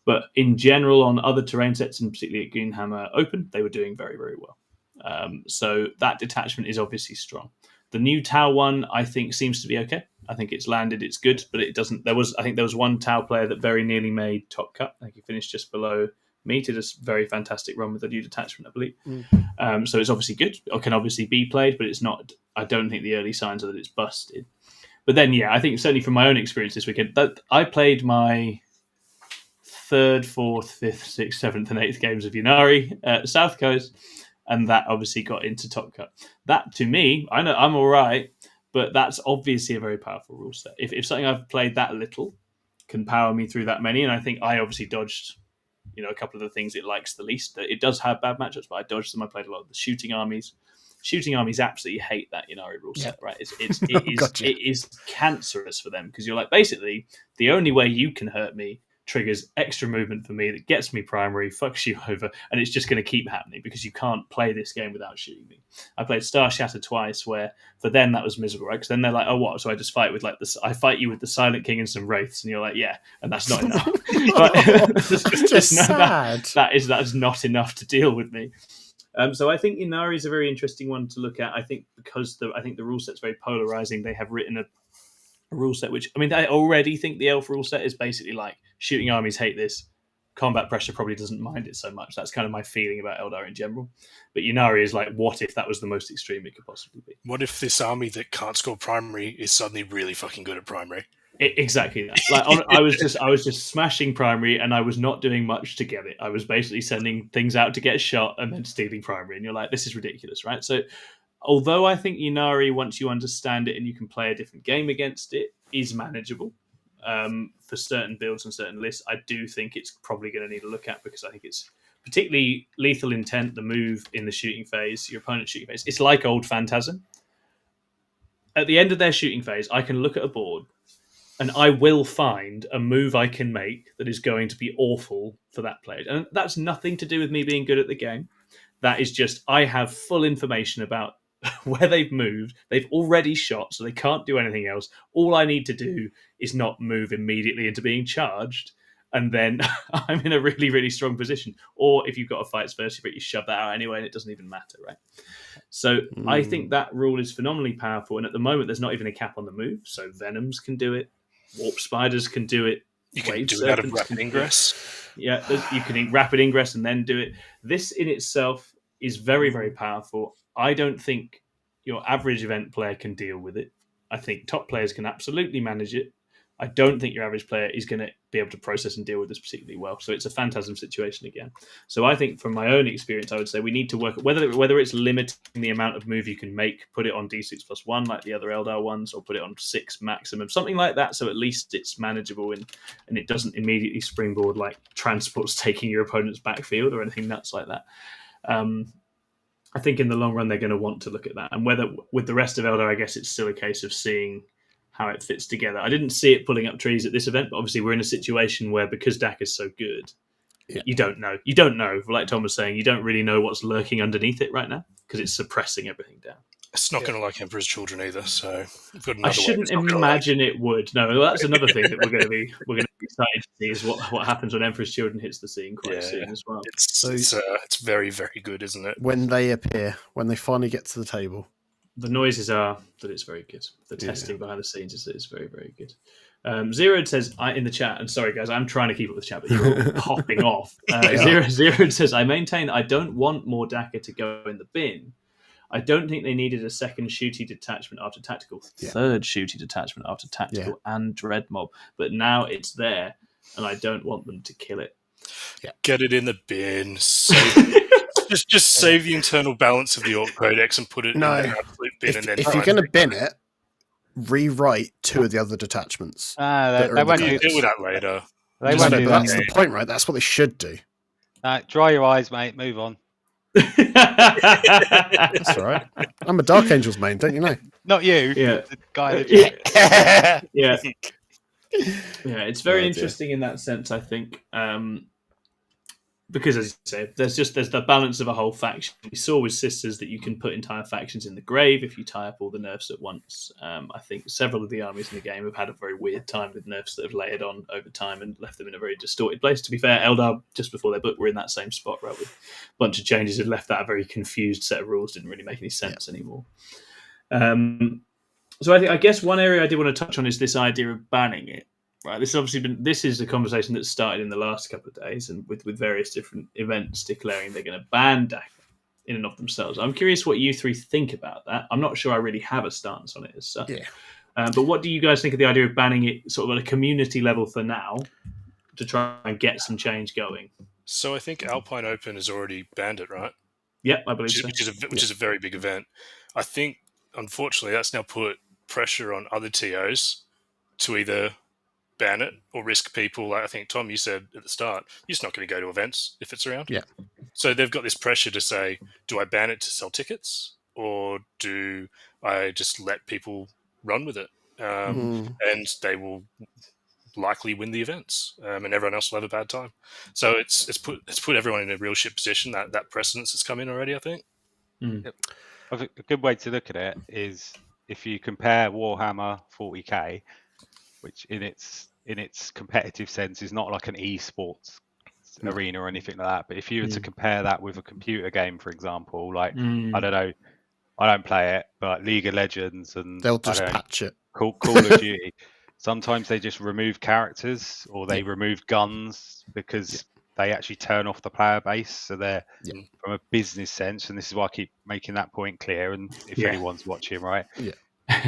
But in general, on other terrain sets, and particularly at Goonhammer Open, they were doing very, very well. So that detachment is obviously strong. The new Tau one, I think, seems to be okay. I think it's landed, it's good, but it doesn't. There was one Tau player that very nearly made top cut. I think he finished just below me. Did a very fantastic run with the new detachment, I believe. So it's obviously good. It can obviously be played, but it's not. I don't think the early signs are that it's busted. But then, I think certainly from my own experience this weekend, that I played my 3rd, 4th, 5th, 6th, 7th, and 8th games of Yanari at South Coast. And that obviously got into Top Cut. That, to me, I know I'm all right, but that's obviously a very powerful rule set. If something I've played that little can power me through that many, and I think I obviously dodged, a couple of the things it likes the least. It does have bad matchups, but I dodged them. I played a lot of the shooting armies. Shooting armies absolutely hate that Yanari rule set, right? It is cancerous for them because you're basically the only way you can hurt me triggers extra movement for me that gets me primary, fucks you over, and it's just going to keep happening because you can't play this game without shooting me. I played Star Shatter twice, where for them that was miserable, right? Because then they're like, "Oh, what?" So I just fight with I fight you with the Silent King and some wraiths, and you're like, "Yeah," and that's not enough. It's just sad. That is not enough to deal with me. So I think Inari is a very interesting one to look at. I think because the rule set's very polarizing. They have written a rule set which, I mean, I already think the elf rule set is basically like shooting armies hate this, combat pressure probably doesn't mind it so much. That's kind of my feeling about Eldar in general. But Inari is like, what if that was the most extreme it could possibly be? What if this army that can't score primary is suddenly really fucking good at primary? Exactly that. Like I was just smashing primary, and I was not doing much to get it. I was basically sending things out to get shot and then stealing primary. And you're like, this is ridiculous, right? So although I think Inari, once you understand it and you can play a different game against it, is manageable for certain builds and certain lists, I do think it's probably going to need a look at, because I think it's particularly lethal intent, the move in the shooting phase, your opponent's shooting phase. It's like old Phantasm. At the end of their shooting phase, I can look at a board and I will find a move I can make that is going to be awful for that player. And that's nothing to do with me being good at the game. That is just, I have full information about where they've moved. They've already shot, so they can't do anything else. All I need to do is not move immediately into being charged, and then I'm in a really, really strong position. Or if you've got a fight first, you shove that out anyway, and it doesn't even matter, right? So I think that rule is phenomenally powerful, and at the moment, there's not even a cap on the move. So Venoms can do it, Warp Spiders can do it. You can do it out of rapid ingress. Yeah, you can rapid ingress and then do it. This in itself is very, very powerful. I don't think your average event player can deal with it. I think top players can absolutely manage it. I don't think your average player is going to be able to process and deal with this particularly well. So it's a Phantasm situation again. So I think from my own experience, I would say we need to work whether it's limiting the amount of move you can make, put it on D6+1 like the other Eldar ones, or put it on 6 maximum, something like that. So at least it's manageable and it doesn't immediately springboard like transports taking your opponent's backfield or anything nuts like that. I think in the long run, they're going to want to look at that. And whether with the rest of Eldar, I guess it's still a case of seeing how it fits together. I didn't see it pulling up trees at this event, but obviously we're in a situation where, because Dakka is so good, you don't know. You don't know. Like Tom was saying, you don't really know what's lurking underneath it right now because it's suppressing everything down. It's not going to like Emperor's Children either, so we've got I shouldn't imagine it would. No, well, that's another thing that we're going to be excited to see is what happens when Emperor's Children hits the scene quite soon as well. It's very, very good, isn't it? When they appear, when they finally get to the table. The noises are that it's very good. The testing behind the scenes is very, very good. Zeroed says in the chat, and sorry guys, I'm trying to keep up with the chat, but you're all popping off. Zeroed says, I maintain I don't want more Dakka to go in the bin. I don't think they needed a second shooty detachment after tactical, third shooty detachment after tactical, and dread mob. But now it's there, and I don't want them to kill it. Yeah. Get it in the bin. Just save the internal balance of the Orc Codex and put it in the absolute bin. If you're going to bin it, rewrite 2 of the other detachments. They won't deal with that later. They won't do that. That's the point, right? That's what they should do. Dry your eyes, mate. Move on. That's all right. I'm a Dark Angels main, don't you know? Not you. Yeah. The guy that yeah. It's very interesting in that sense, I think. Because, as you say, there's the balance of a whole faction. We saw with Sisters that you can put entire factions in the grave if you tie up all the nerfs at once. I think several of the armies in the game have had a very weird time with nerfs that have layered on over time and left them in a very distorted place. To be fair, Eldar, just before their book, were in that same spot, right? With a bunch of changes had left that a very confused set of rules, didn't really make any sense anymore. So I guess one area I did want to touch on is this idea of banning it. Right, this is a conversation that started in the last couple of days, and with various different events declaring they're going to ban Dakka in and of themselves. I'm curious what you three think about that. I'm not sure I really have a stance on it as such. But what do you guys think of the idea of banning it sort of at a community level for now to try and get some change going? So I think Alpine Open has already banned it, right? Yeah, I believe so. Which is a very big event. I think, unfortunately, that's now put pressure on other TOs to either ban it or risk people. Like I think, Tom, you said at the start, you're just not going to go to events if it's around. Yeah. So they've got this pressure to say, do I ban it to sell tickets or do I just let people run with it? And they will likely win the events, and everyone else will have a bad time. So it's put everyone in a real shit position. That precedence has come in already, I think. Yep. I think a good way to look at it is if you compare Warhammer 40k, which in its competitive sense is not like an esports arena or anything like that, but if you were to compare that with a computer game, for example, like I don't know, I don't play it, but League of Legends and they'll just patch it. Call of Duty. Sometimes they just remove characters or they remove guns because they actually turn off the player base. So they're from a business sense, and this is why I keep making that point clear. And if anyone's watching, right,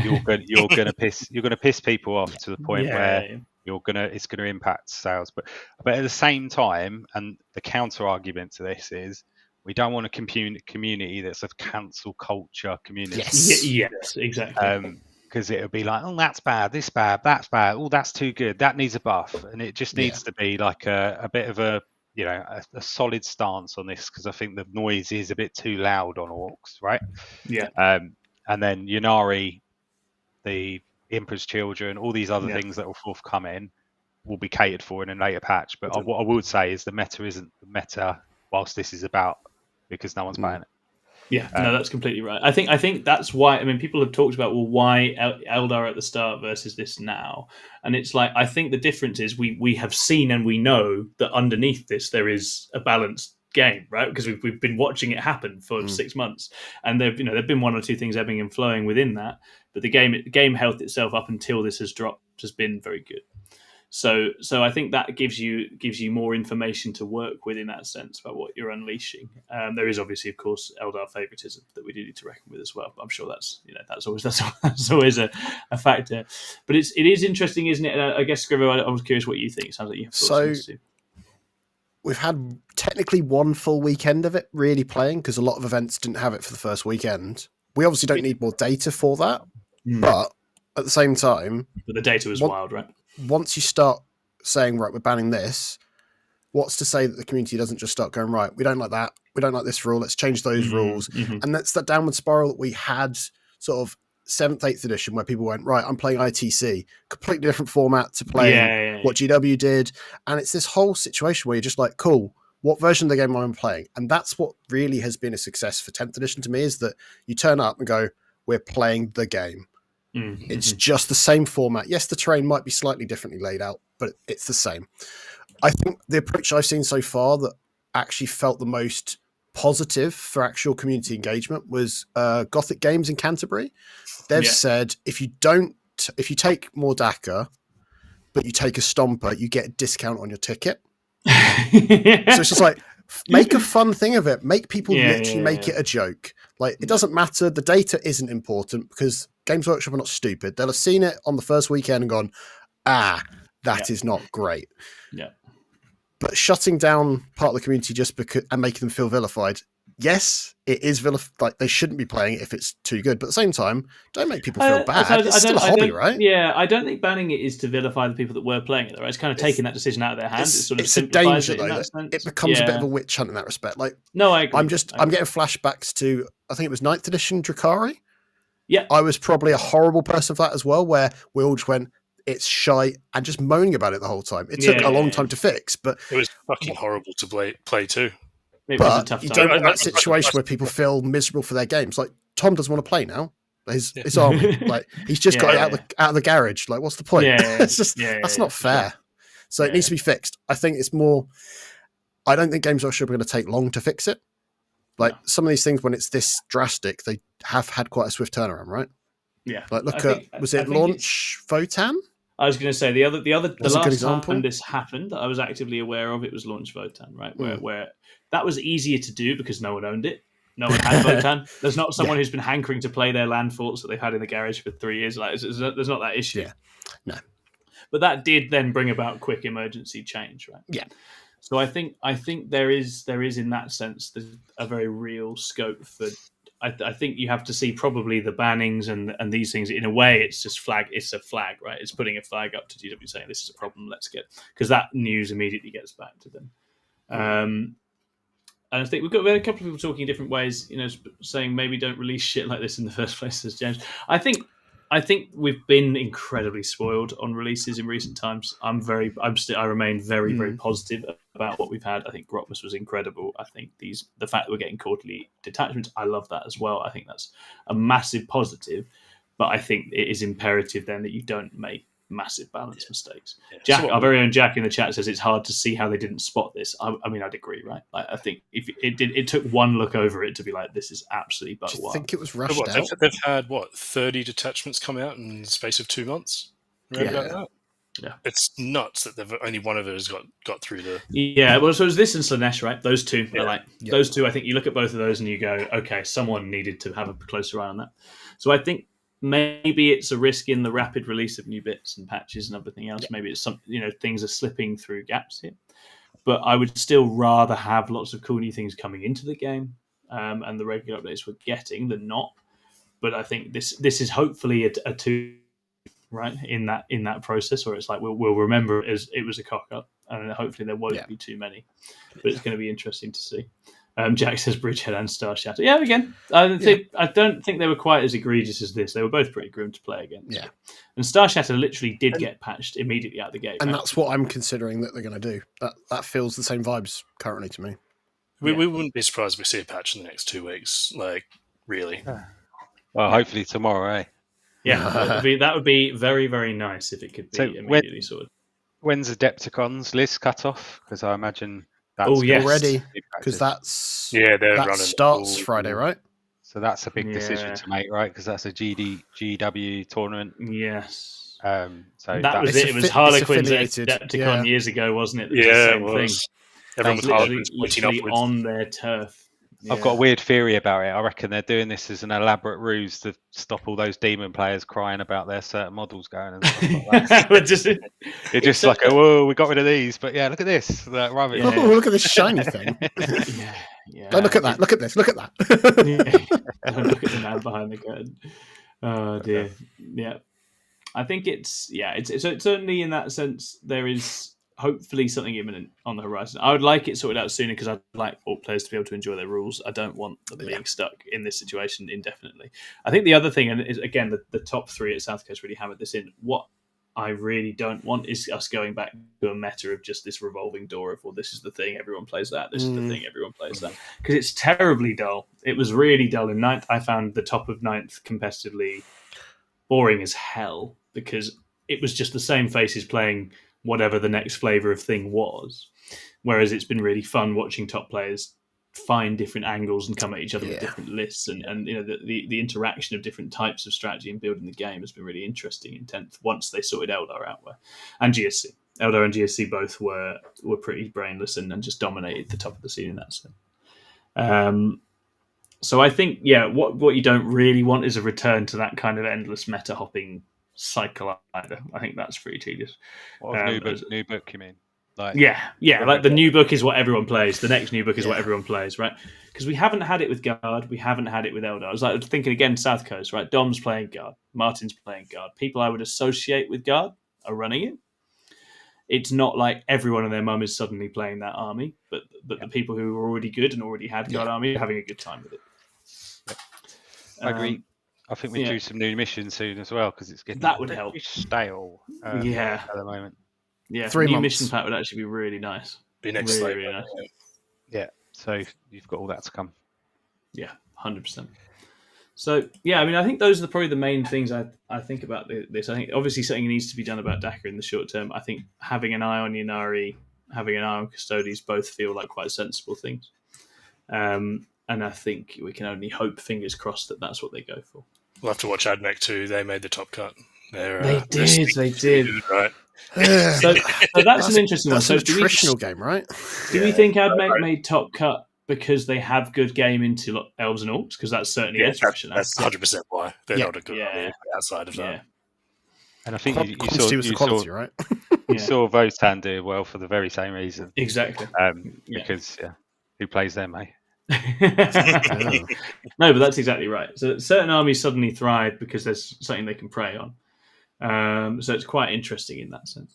you're gonna piss people off to the point where it's gonna impact sales. But at the same time, and the counter argument to this is, we don't want a community that's a cancel culture community. Yes, exactly. Because it'll be like, oh, that's bad, this bad, that's bad, oh, that's too good, that needs a buff, and it just needs to be like a bit of a a solid stance on this, because I think the noise is a bit too loud on orcs, right? Yeah. And then Yunari, the Emperor's Children, all these other things that will forthcoming will be catered for in a later patch. But what I would say is the meta isn't the meta whilst this is about, because no one's playing it. Yeah, no, that's completely right. I think that's why. I mean, people have talked about, well, why Eldar at the start versus this now, and it's like, I think the difference is we have seen and we know that underneath this there is a balanced game, right? Because we've been watching it happen for 6 months, and there've been one or two things ebbing and flowing within that, but the game health itself up until this has dropped has been very good. So I think that gives you more information to work with in that sense about what you're unleashing. There is obviously, of course, Eldar favoritism that we do need to reckon with as well. But I'm sure that's always a factor. But it is interesting, isn't it? And I guess, Scrivo, I was curious what you think. It sounds like you have thoughts. We've had technically one full weekend of it really playing, because a lot of events didn't have it for the first weekend. We obviously don't need more data for that, but at the same time, but the data was wild, right? Once you start saying, right, we're banning this, what's to say that the community doesn't just start going, right, we don't like that, we don't like this rule, let's change those rules. And that's that downward spiral that we had sort of 7th, 8th edition, where people went, right, I'm playing ITC, completely different format to playing what GW did. And it's this whole situation where you're just like, cool, what version of the game am I playing? And that's what really has been a success for 10th edition to me, is that you turn up and go, we're playing the game. It's just the same format. Yes, the terrain might be slightly differently laid out, but it's the same. I think the approach I've seen so far that actually felt the most positive for actual community engagement was Gothic Games in Canterbury. They've said, if you take more Dakka, but you take a Stomper, you get a discount on your ticket. So it's just like, make a fun thing of it. Make people literally make it a joke. Like, it doesn't matter. The data isn't important, because Games Workshop are not stupid. They'll have seen it on the first weekend and gone, that is not great. Yeah. But shutting down part of the community just because and making them feel vilified, yes, it is like they shouldn't be playing it if it's too good. But at the same time, don't make people feel bad. It's still a hobby, right? Yeah, I don't think banning it is to vilify the people that were playing it. Right? It's kind of taking that decision out of their hands. It sort of simplifies it in that sense. It becomes a bit of a witch hunt in that respect. Like, no, I agree. I'm getting flashbacks to, I think it was 9th edition Drakari. Yeah, I was probably a horrible person for that as well, where we all just went, it's shite, and just moaning about it the whole time. It took a long time to fix, but it was fucking horrible to play too. But you don't want that situation where people feel miserable for their games. Like, Tom doesn't want to play now. His army, like, he's just got it out of the garage. Like, what's the point? It's just that's not fair. So it needs to be fixed. I think it's more. I don't think Games Workshop are going to take long to fix it. Like, some of these things, when it's this drastic, they have had quite a swift turnaround, right? Yeah. Like, was it launch Votan? I was going to say the last time this happened that I was actively aware of, it was launch Votan, right? Where that was easier to do because no one owned it. No one had Votan. There's not someone who's been hankering to play their land forts that they've had in the garage for 3 years. Like, there's not that issue. Yeah. No. But that did then bring about quick emergency change, right? Yeah. So I think there is in that sense a very real scope for. I think you have to see probably the bannings and these things in a way. It's just it's a flag, right? It's putting a flag up to GW saying this is a problem. Let's get, because that news immediately gets back to them. And I think we had a couple of people talking in different ways, saying maybe don't release shit like this in the first place, as James. I think I think we've been incredibly spoiled on releases in recent times. I remain very, very positive about what we've had. I think Grotmus was incredible. I think the fact that we're getting quarterly detachments, I love that as well. I think that's a massive positive. But I think it is imperative then that you don't make massive balance mistakes. Yeah. Jack, our very own Jack in the chat says it's hard to see how they didn't spot this. I mean, I'd agree, right? Like, I think if it took one look over it to be like, this is absolutely but I think it was rushed out. They've had 30 detachments come out in the space of 2 months. Right about that? Yeah, it's nuts that only one of those got through the. Yeah, well, so it was this and Slanesh, right? Those two are those two. I think you look at both of those and you go, okay, someone needed to have a closer eye on that. So I think maybe it's a risk in the rapid release of new bits and patches and everything else. Maybe it's some, things are slipping through gaps here. But I would still rather have lots of cool new things coming into the game and the regular updates we're getting than not. But I think this is hopefully a two, right, in that process, where it's like we'll remember it as it was a cock up, and hopefully there won't be too many. But it's going to be interesting to see. Jack says Bridgehead and Star Shatter. Yeah, again, I don't think they were quite as egregious as this. They were both pretty grim to play against. Yeah, and Star Shatter literally did get patched immediately out the gate, and that's what I'm considering that they're going to do. That feels the same vibes currently to me. We wouldn't be surprised if we see a patch in the next 2 weeks. Like, really? Well, hopefully tomorrow, eh? Yeah, that would be very, very nice if it could be immediately sorted. When's Adepticon's list cut off? Because I imagine that's already, because that starts Friday, right? So that's a big decision to make, right? Because that's a GW tournament. Yes. So that was it. It was Harlequins at Adepticon years ago, wasn't it? It was. Everyone was literally on their turf. Yeah. I've got a weird theory about it. I reckon they're doing this as an elaborate ruse to stop all those demon players crying about their certain models going and stuff like that. It's just like, whoa, we got rid of these, but look at this. Look at this shiny thing. Don't look at that. Look at this. Look at that. Don't look at the man behind the curtain. Oh dear. Yeah, I think it's certainly in that sense there is hopefully something imminent on the horizon. I would like it sorted out sooner because I'd like all players to be able to enjoy their rules. I don't want them being stuck in this situation indefinitely. I think the other thing, and is again the top three at South Coast really hammered this in, what I really don't want is us going back to a meta of just this revolving door of, well, this is the thing, everyone plays that, this is the thing, everyone plays that. Because it's terribly dull. It was really dull in 9th. I found the top of 9th competitively boring as hell because it was just the same faces playing whatever the next flavour of thing was. Whereas it's been really fun watching top players find different angles and come at each other with different lists, and the interaction of different types of strategy and building the game has been really interesting in 10th once they sorted Eldar out and GSC. Eldar and GSC both were pretty brainless and just dominated the top of the scene in that sense. So I think what you don't really want is a return to that kind of endless meta hopping cycle either. I think that's pretty tedious. New book, you mean? Like the new book is what everyone plays. The next new book is what everyone plays, right? Because we haven't had it with Guard, we haven't had it with Eldar. I was like thinking again, South Coast, right? Dom's playing Guard, Martin's playing Guard. People I would associate with Guard are running it. It's not like everyone and their mum is suddenly playing that army, but the people who are already good and already had Guard army are having a good time with it. I agree. I think we do some new missions soon as well because it's getting that would help. Stale. At the moment. Yeah, 3 months. Mission pack would actually be really nice. Be next really, really nice. Yeah, so you've got all that to come. Yeah, 100%. So I mean, I think those are probably the main things I think about this. I think obviously something needs to be done about Dakka in the short term. I think having an eye on Ynnari, having an eye on Custodes both feel like quite sensible things. And I think we can only hope, fingers crossed, that that's what they go for. We'll have to watch Admech too. They made the top cut. They did. Right. So that's an interesting one. That's an attritional game, right? Do we think Admech made top cut because they have good game into Elves and Orcs? Because that's certainly attrition. That's 100% why. They're not a good outside of that. Yeah. And I think you saw quality, right? You saw Votan do well for the very same reason. Exactly. Because who plays them, eh? No, but that's exactly right. So certain armies suddenly thrive because there's something they can prey on. So it's quite interesting in that sense.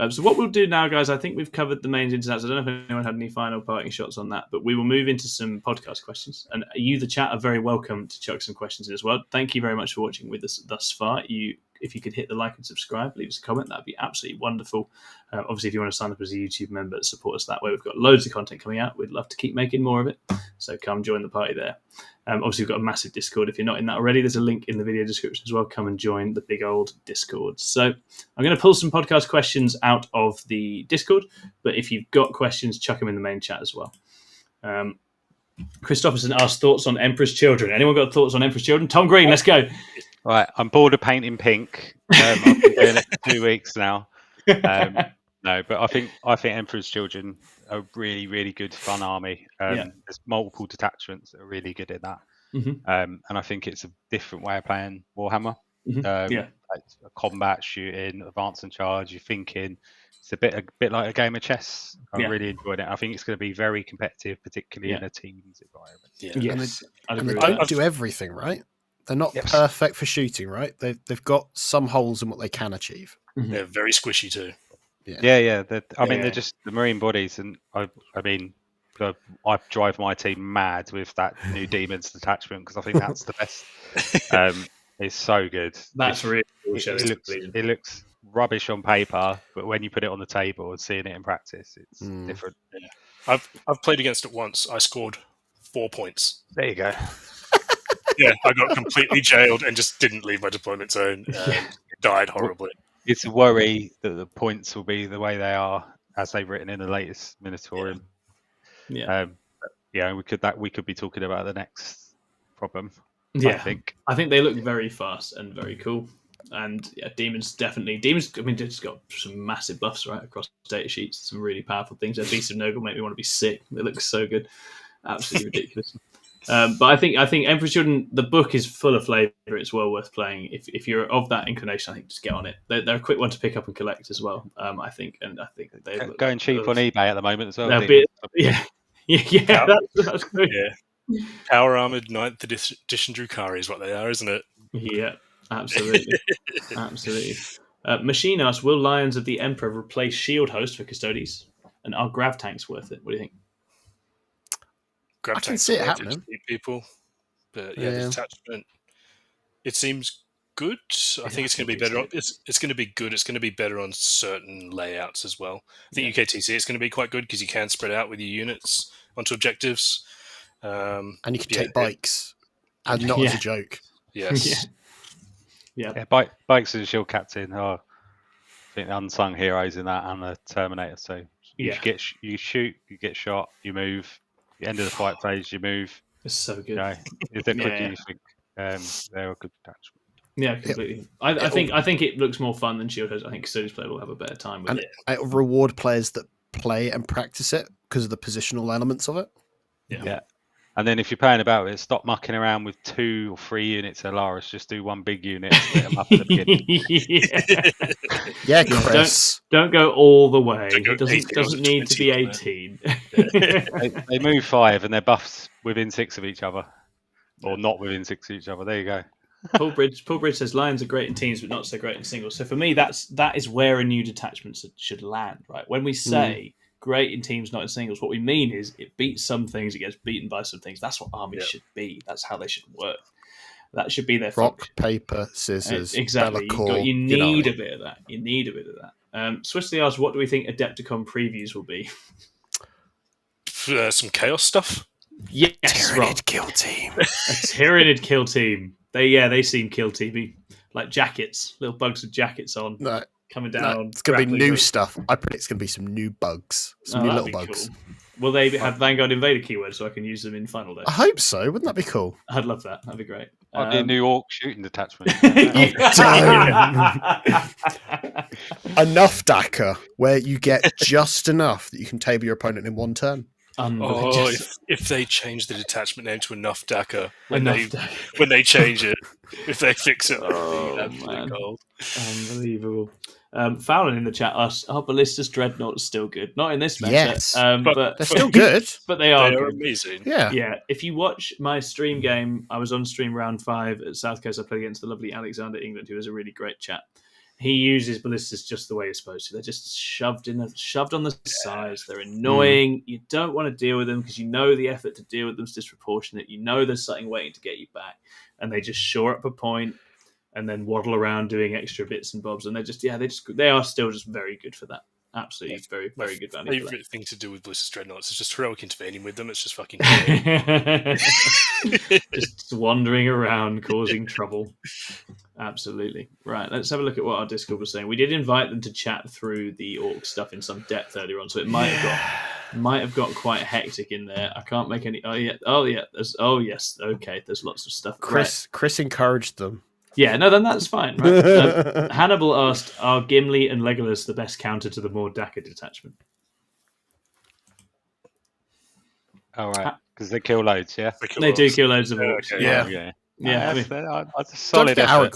So what we'll do now, guys, I think we've covered the main ins and outs. I don't know if anyone had any final parting shots on that, but we will move into some podcast questions. And you, the chat, are very welcome to chuck some questions in as well. Thank you very much for watching with us thus far. If you could hit the like and subscribe, leave us a comment, that'd be absolutely wonderful. Obviously, if you want to sign up as a YouTube member, support us that way. We've got loads of content coming out. We'd love to keep making more of it. So come join the party there. Obviously, we've got a massive Discord. If you're not in that already, there's a link in the video description as well. Come and join the big old Discord. So I'm going to pull some podcast questions out of the Discord, but if you've got questions, chuck them in the main chat as well. Christopherson asked thoughts on Emperor's Children. Anyone got thoughts on Emperor's Children? Tom Green, let's go. Right, I'm bored of painting pink. I've been doing it for 2 weeks now. No, but I think Emperor's Children are really, really good fun army. There's multiple detachments that are really good at that. And I think it's a different way of playing Warhammer. Like a combat, shooting, advance and charge. You're thinking it's a bit like a game of chess. I really enjoyed it. I think it's going to be very competitive, particularly in a teams environment. And they don't do everything, right? They're not perfect for shooting, right? They've got some holes in what they can achieve. They're very squishy too. Yeah. They're just the Marine bodies, and I drive my team mad with that new Demons detachment because I think that's the best. It's so good. That's really cool. It looks rubbish on paper, but when you put it on the table and seeing it in practice, it's different. Yeah. I've played against it once. I scored 4 points. There you go. Yeah, I got completely jailed and just didn't leave my deployment zone. Died horribly. It's a worry that the points will be the way they are as they've written in the latest Minotaurium. We could be talking about the next problem. I think they look very fast and very cool. And Demons. I mean, they've just got some massive buffs right across data sheets. Some really powerful things. Their Beast of Nurgle make me want to be sick. They look so good, absolutely ridiculous. But I think Emperor's Children, the book is full of flavour. It's well worth playing. If you're of that inclination, I think just get on it. They're a quick one to pick up and collect as well. I think they're going cheap on eBay at the moment as well. That's good. Yeah, power armored 9th edition Drukhari is what they are, isn't it? Yeah, absolutely, absolutely. Machine asks, will Lions of the Emperor replace Shield Host for Custodes? And are Grav tanks worth it? What do you think? I can see it happening. People, but the detachment. It seems good. I think it's going to be better. It's going to be good. It's going to be better on certain layouts as well. I think UKTC is going to be quite good because you can spread out with your units onto objectives, and you can take bikes, and not as a joke. Yes. Bikes and Shield Captain are, I think, the unsung heroes in that, and the Terminator. So you shoot, you get shot, you move. The end of the fight phase, you move. It's so good. If they're quick, you think they're a good attachment. Yeah, completely. I think it looks more fun than Shield Host. I think Custodes player will have a better time with it. It'll reward players that play and practice it because of the positional elements of it. Yeah. And then if you're playing about it, stop mucking around with 2 or 3 units of Alaris. Just do one big unit and split them up at the beginning. Yeah, Chris. Don't go all the way. It doesn't need to be 18. They move 5 and they're buffs within 6 of each other. Or not within 6 of each other. There you go. Paul Bridge says Lions are great in teams but not so great in singles. So for me, that is where a new detachment should land, right? When we say great in teams, not in singles, what we mean is it beats some things, it gets beaten by some things. That's what armies should be. That's how they should work. That should be their rock, function. Paper, scissors. Exactly. You need a bit of that. You need a bit of that. Swissly asks, what do we think Adepticon previews will be? Some chaos stuff. Yes, Tyranid kill team. A Tyranid kill team. They seem kill TV, like jackets, little bugs with jackets on, coming down. It's going to be new stuff. I predict it's going to be some new bugs, some new little bugs. Cool. Will they have Vanguard Invader keywords so I can use them in Final Day? I hope so. Wouldn't that be cool? I'd love that. That'd be great. Might be a new orc shooting detachment. Enough Dakka, where you get just enough that you can table your opponent in one turn. If they change the detachment name to Enough Dakka when they change it, if they fix it, man. Unbelievable. Fallon in the chat asks, are Ballista's Dreadnoughts still good? Not in this meta. Yes, but they're still good. But they are good. Amazing. Yeah. If you watch my stream game, I was on stream round 5 at South Coast. I played against the lovely Alexander England, who was a really great chat. He uses ballistas just the way you're supposed to. They're just shoved on the sides. They're annoying. You don't want to deal with them because you know the effort to deal with them is disproportionate. You know there's something waiting to get you back, and they just shore up a point and then waddle around doing extra bits and bobs. And they are still just very good for that. Absolutely, very, very good value. My favorite thing to do with Ballistic Dreadnoughts is just heroic intervening with them. It's just fucking just wandering around causing trouble. Absolutely. Right, let's have a look at what our Discord was saying. We did invite them to chat through the orc stuff in some depth earlier on, so it might have got quite hectic in there. I can't make any. Oh yeah. Yes. Okay. There's lots of stuff. Chris encouraged them. Yeah, no, then that's fine. Right? Hannibal asked, "Are Gimli and Legolas the best counter to the more Dakka detachment?" All right, because they kill loads. Yeah, they do kill loads of orcs. Okay. Yeah. Yeah, that's a solid effort.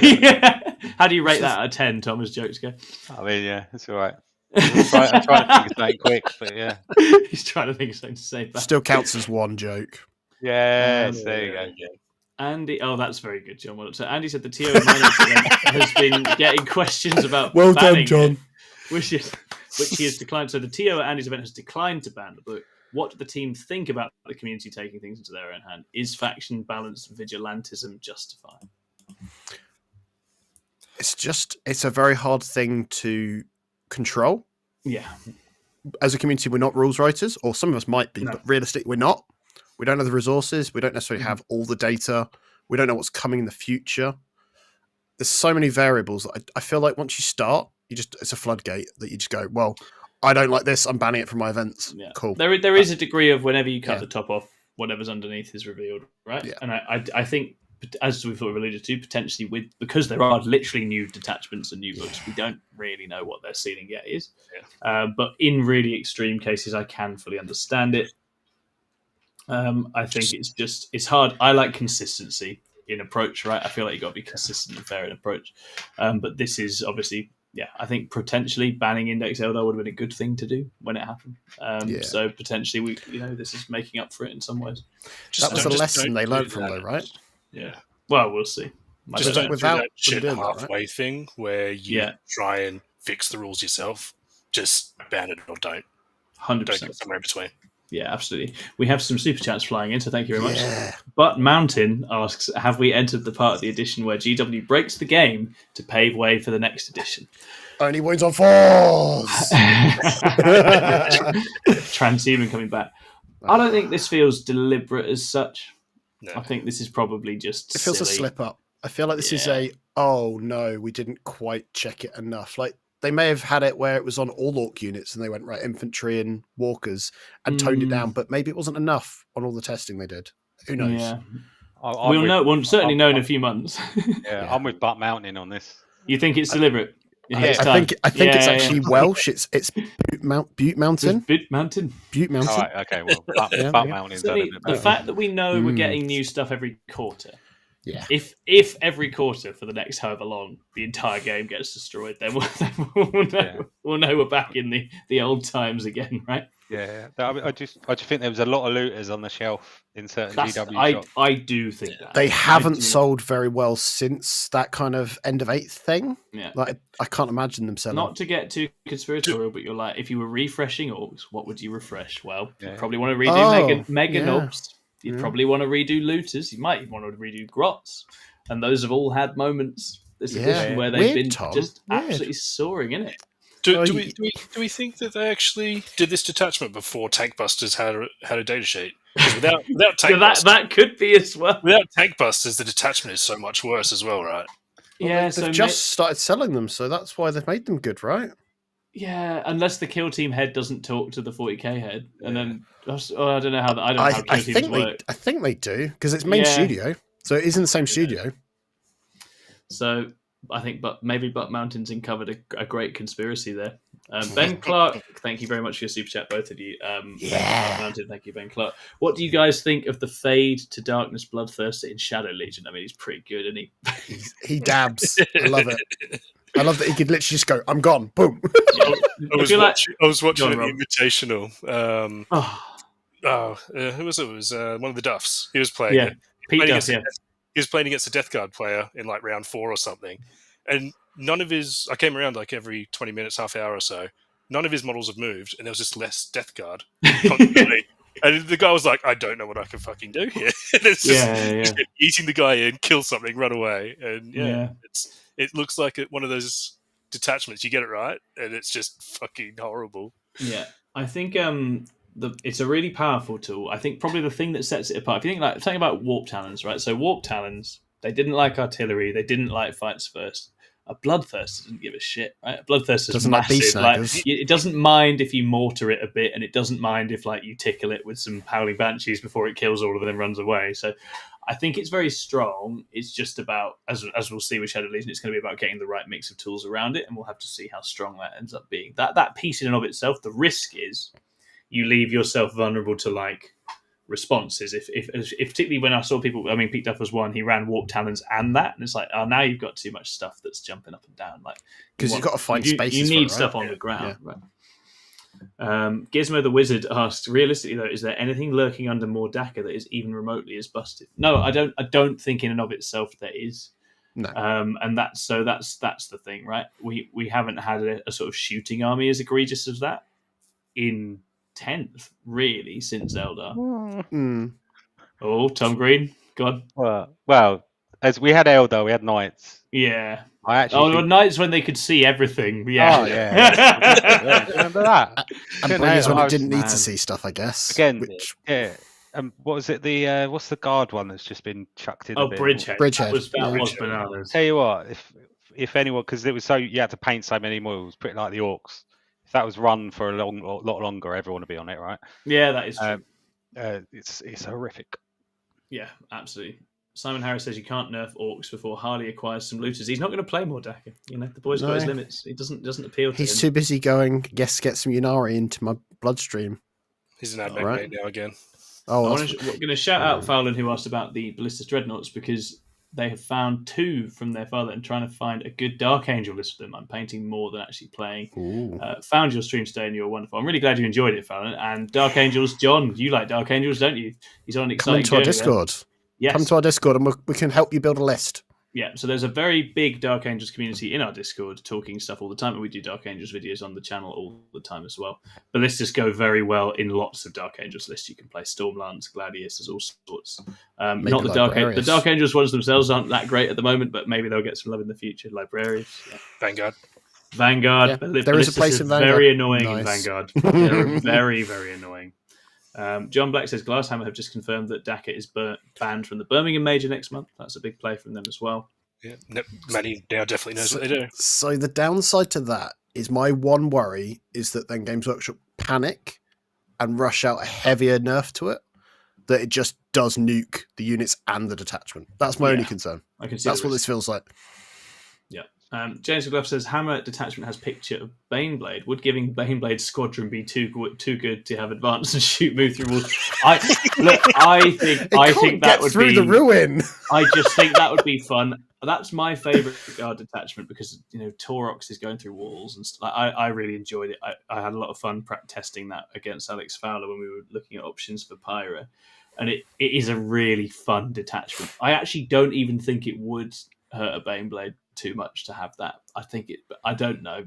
Yeah. How do you rate that out of 10, Tom, as jokes go? I mean, yeah, it's all right. I'm trying to think of something quick, but yeah. He's trying to think of something to say back. Still counts as one joke. Yes, there you go. Andy, that's very good, John. Well, so Andy said the TO has been getting questions about well banning done, John. Which he has declined. So the TO at Andy's event has declined to ban the book. What do the team think about the community taking things into their own hand? Is faction balanced vigilantism justified? It's a very hard thing to control. Yeah. As a community, we're not rules writers, or some of us might be, No. but realistically, we're not. We don't have the resources. We don't necessarily have all the data. We don't know what's coming in the future. There's so many variables. I feel like once you start, it's a floodgate that you just go, well, I don't like this. I'm banning it from my events. Yeah. Cool. There is a degree of whenever you cut the top off, whatever's underneath is revealed, right? Yeah. And I think, as we've alluded to, potentially because there are literally new detachments and new books, we don't really know what their ceiling yet is. Yeah. But in really extreme cases, I can fully understand it. I think it's hard. I like consistency in approach, right? I feel like you've got to be consistent and fair in approach. But this is obviously, I think potentially banning Index Eldar would have been a good thing to do when it happened. So potentially this is making up for it in some ways. That was a lesson they learned from though, right? Yeah. Well, we'll see. Just don't do that shit halfway thing where you try and fix the rules yourself. Just ban it or don't. 100%. Don't get somewhere in between. Yeah, absolutely. We have some super chats flying in, so thank you very much. But Mountain asks, have we entered the part of the edition where GW breaks the game to pave way for the next edition? Only wounds on fours! Transhuman coming back. I don't think this feels deliberate as such. No. I think this is probably just It feels silly. a slip up. I feel like this is oh no, we didn't quite check it enough. Like, they may have had it where it was on all orc units and they went, right, infantry and walkers and toned it down, but maybe it wasn't enough on all the testing they did. Who knows? Yeah. We'll certainly know in a few months. I'm with Butt Mountain on this. You think it's deliberate? I think it's actually Welsh. It's Butte Mountain. Butte Mountain. Butte Mountain. All right, okay, well, Butt Mountain. The fact that we know we're getting new stuff every quarter. Yeah. If every quarter for the next however long the entire game gets destroyed, then we'll know we're back in the old times again, right? Yeah. I just think there was a lot of looters on the shelf in certain GW shops. I do think that they haven't sold very well since that kind of end of 8th thing. Yeah, like I can't imagine them selling. Not to get too conspiratorial, but you're like, if you were refreshing orcs, what would you refresh? Well, you probably want to redo mega knobs. You'd probably want to redo looters. You might even want to redo grots. And those have all had moments this edition where they've been just absolutely soaring in it. Do we think that they actually did this detachment before Tank Busters had a data sheet? Because without Tank Busters, that could be as well. Without Tank Busters, the detachment is so much worse as well, right? Well, they've just started selling them, so that's why they've made them good, right? Yeah, unless the kill team head doesn't talk to the 40k head, and then I don't know how that. I think they do because it's main studio, so it is in the same studio. So I think, maybe Butt Mountains uncovered a great conspiracy there. Ben Clark, thank you very much for your super chat, both of you. Mountain, thank you, Ben Clark. What do you guys think of the fade to darkness, bloodthirsty in Shadow Legion? I mean, he's pretty good, isn't he? He dabs. I love it. I love that he could literally just go, I'm gone, boom. I was watching an Invitational. Who was it? It was one of the Duffs. He was playing. Yeah, Pete Duff, he was playing against a Death Guard player in like round 4 or something, and none of his. I came around like every 20 minutes, half hour or so. None of his models have moved, and there was just less Death Guard constantly. And the guy was like, I don't know what I can fucking do here. And it's just eating the guy in, kill something, run away. And it looks like one of those detachments. You get it right, and it's just fucking horrible. Yeah, I think it's a really powerful tool. I think probably the thing that sets it apart, if you think like something about Warp Talons, right? So Warp Talons, they didn't like artillery, they didn't like fights first. A Bloodthirster doesn't give a shit, right? A Bloodthirster is massive. It doesn't mind if you mortar it a bit, and it doesn't mind if like you tickle it with some Howling Banshees before it kills all of them and runs away. So I think it's very strong. It's just about, as we'll see with Shadow Legion, it's going to be about getting the right mix of tools around it, and we'll have to see how strong that ends up being. That piece in and of itself, the risk is you leave yourself vulnerable to like responses. If particularly when I saw people, I mean, Pete Duff was one. He ran Warp Talons and that, and it's like, oh, now you've got too much stuff that's jumping up and down. Like because you've got to find spaces. You need for it, right? stuff on the ground, right? Gizmo the Wizard asked, realistically though, is there anything lurking under more Dakka that is even remotely as busted? No, I don't think in and of itself there is. No. And that's the thing, right? We haven't had a sort of shooting army as egregious as that in 10th, really, since Eldar. Oh, Tom Green, God. Well, as we had Eldar, we had Knights. Yeah. The Knights when they could see everything. Yeah. Oh, yeah. Remember that? And players when it didn't need to see stuff, I guess. Again, yeah. What was it? What's the guard one that's just been chucked in? Bridgehead. Bridgehead. That was bananas. Tell you what, if anyone, because it was so you had to paint so many models, pretty like the Orks. If that was run for a lot longer, everyone would be on it, right? Yeah, that is true. It's horrific. Yeah, absolutely. Simon Harris says you can't nerf Orks before Harley acquires some looters. He's not going to play more Dakka. You know, the boy's got his limits. It doesn't appeal to him. He's too busy going, yes, get some Yunari into my bloodstream. He's an admin right now again. Oh, we're going to shout out Fowlin, who asked about the Ballistus Dreadnoughts, because they have found 2 from their father and trying to find a good Dark Angel list for them. I'm painting more than actually playing. Found your stream today and you were wonderful. I'm really glad you enjoyed it, Fallon. And Dark Angels, John, you like Dark Angels, don't you? He's on an exciting Come to our Discord. Yes. Come to our Discord and we can help you build a list. Yeah, so there's a very big Dark Angels community in our Discord talking stuff all the time, and we do Dark Angels videos on the channel all the time as well. Ballistas go very well in lots of Dark Angels lists. You can play Stormlance, Gladius, there's all sorts. Not the Dark Angels ones themselves aren't that great at the, moment, but maybe they'll get some love in the future. Librarians, Vanguard. Yeah, there is a place in Vanguard. Very annoying in Vanguard. They're very, very annoying. John Black says Glasshammer have just confirmed that Dakka is banned from the Birmingham Major next month. That's a big play from them as well. Yeah, Manny now definitely knows what they do. So the downside to that is my one worry is that then Games Workshop panic and rush out a heavier nerf to it, that it just does nuke the units and the detachment. That's my only concern. I can see that's what this feels like. Yeah. James McGluff says Hammer detachment has picture of Baneblade. Would giving Baneblade squadron be too good to have advance and move through walls? I think that would through be the ruin. I just think that would be fun. That's my favourite guard detachment because Taurox is going through walls and I really enjoyed it. I had a lot of fun testing that against Alex Fowler when we were looking at options for Pyra, and it is a really fun detachment. I actually don't even think it would hurt a Baneblade too much to have that. I think it. I don't know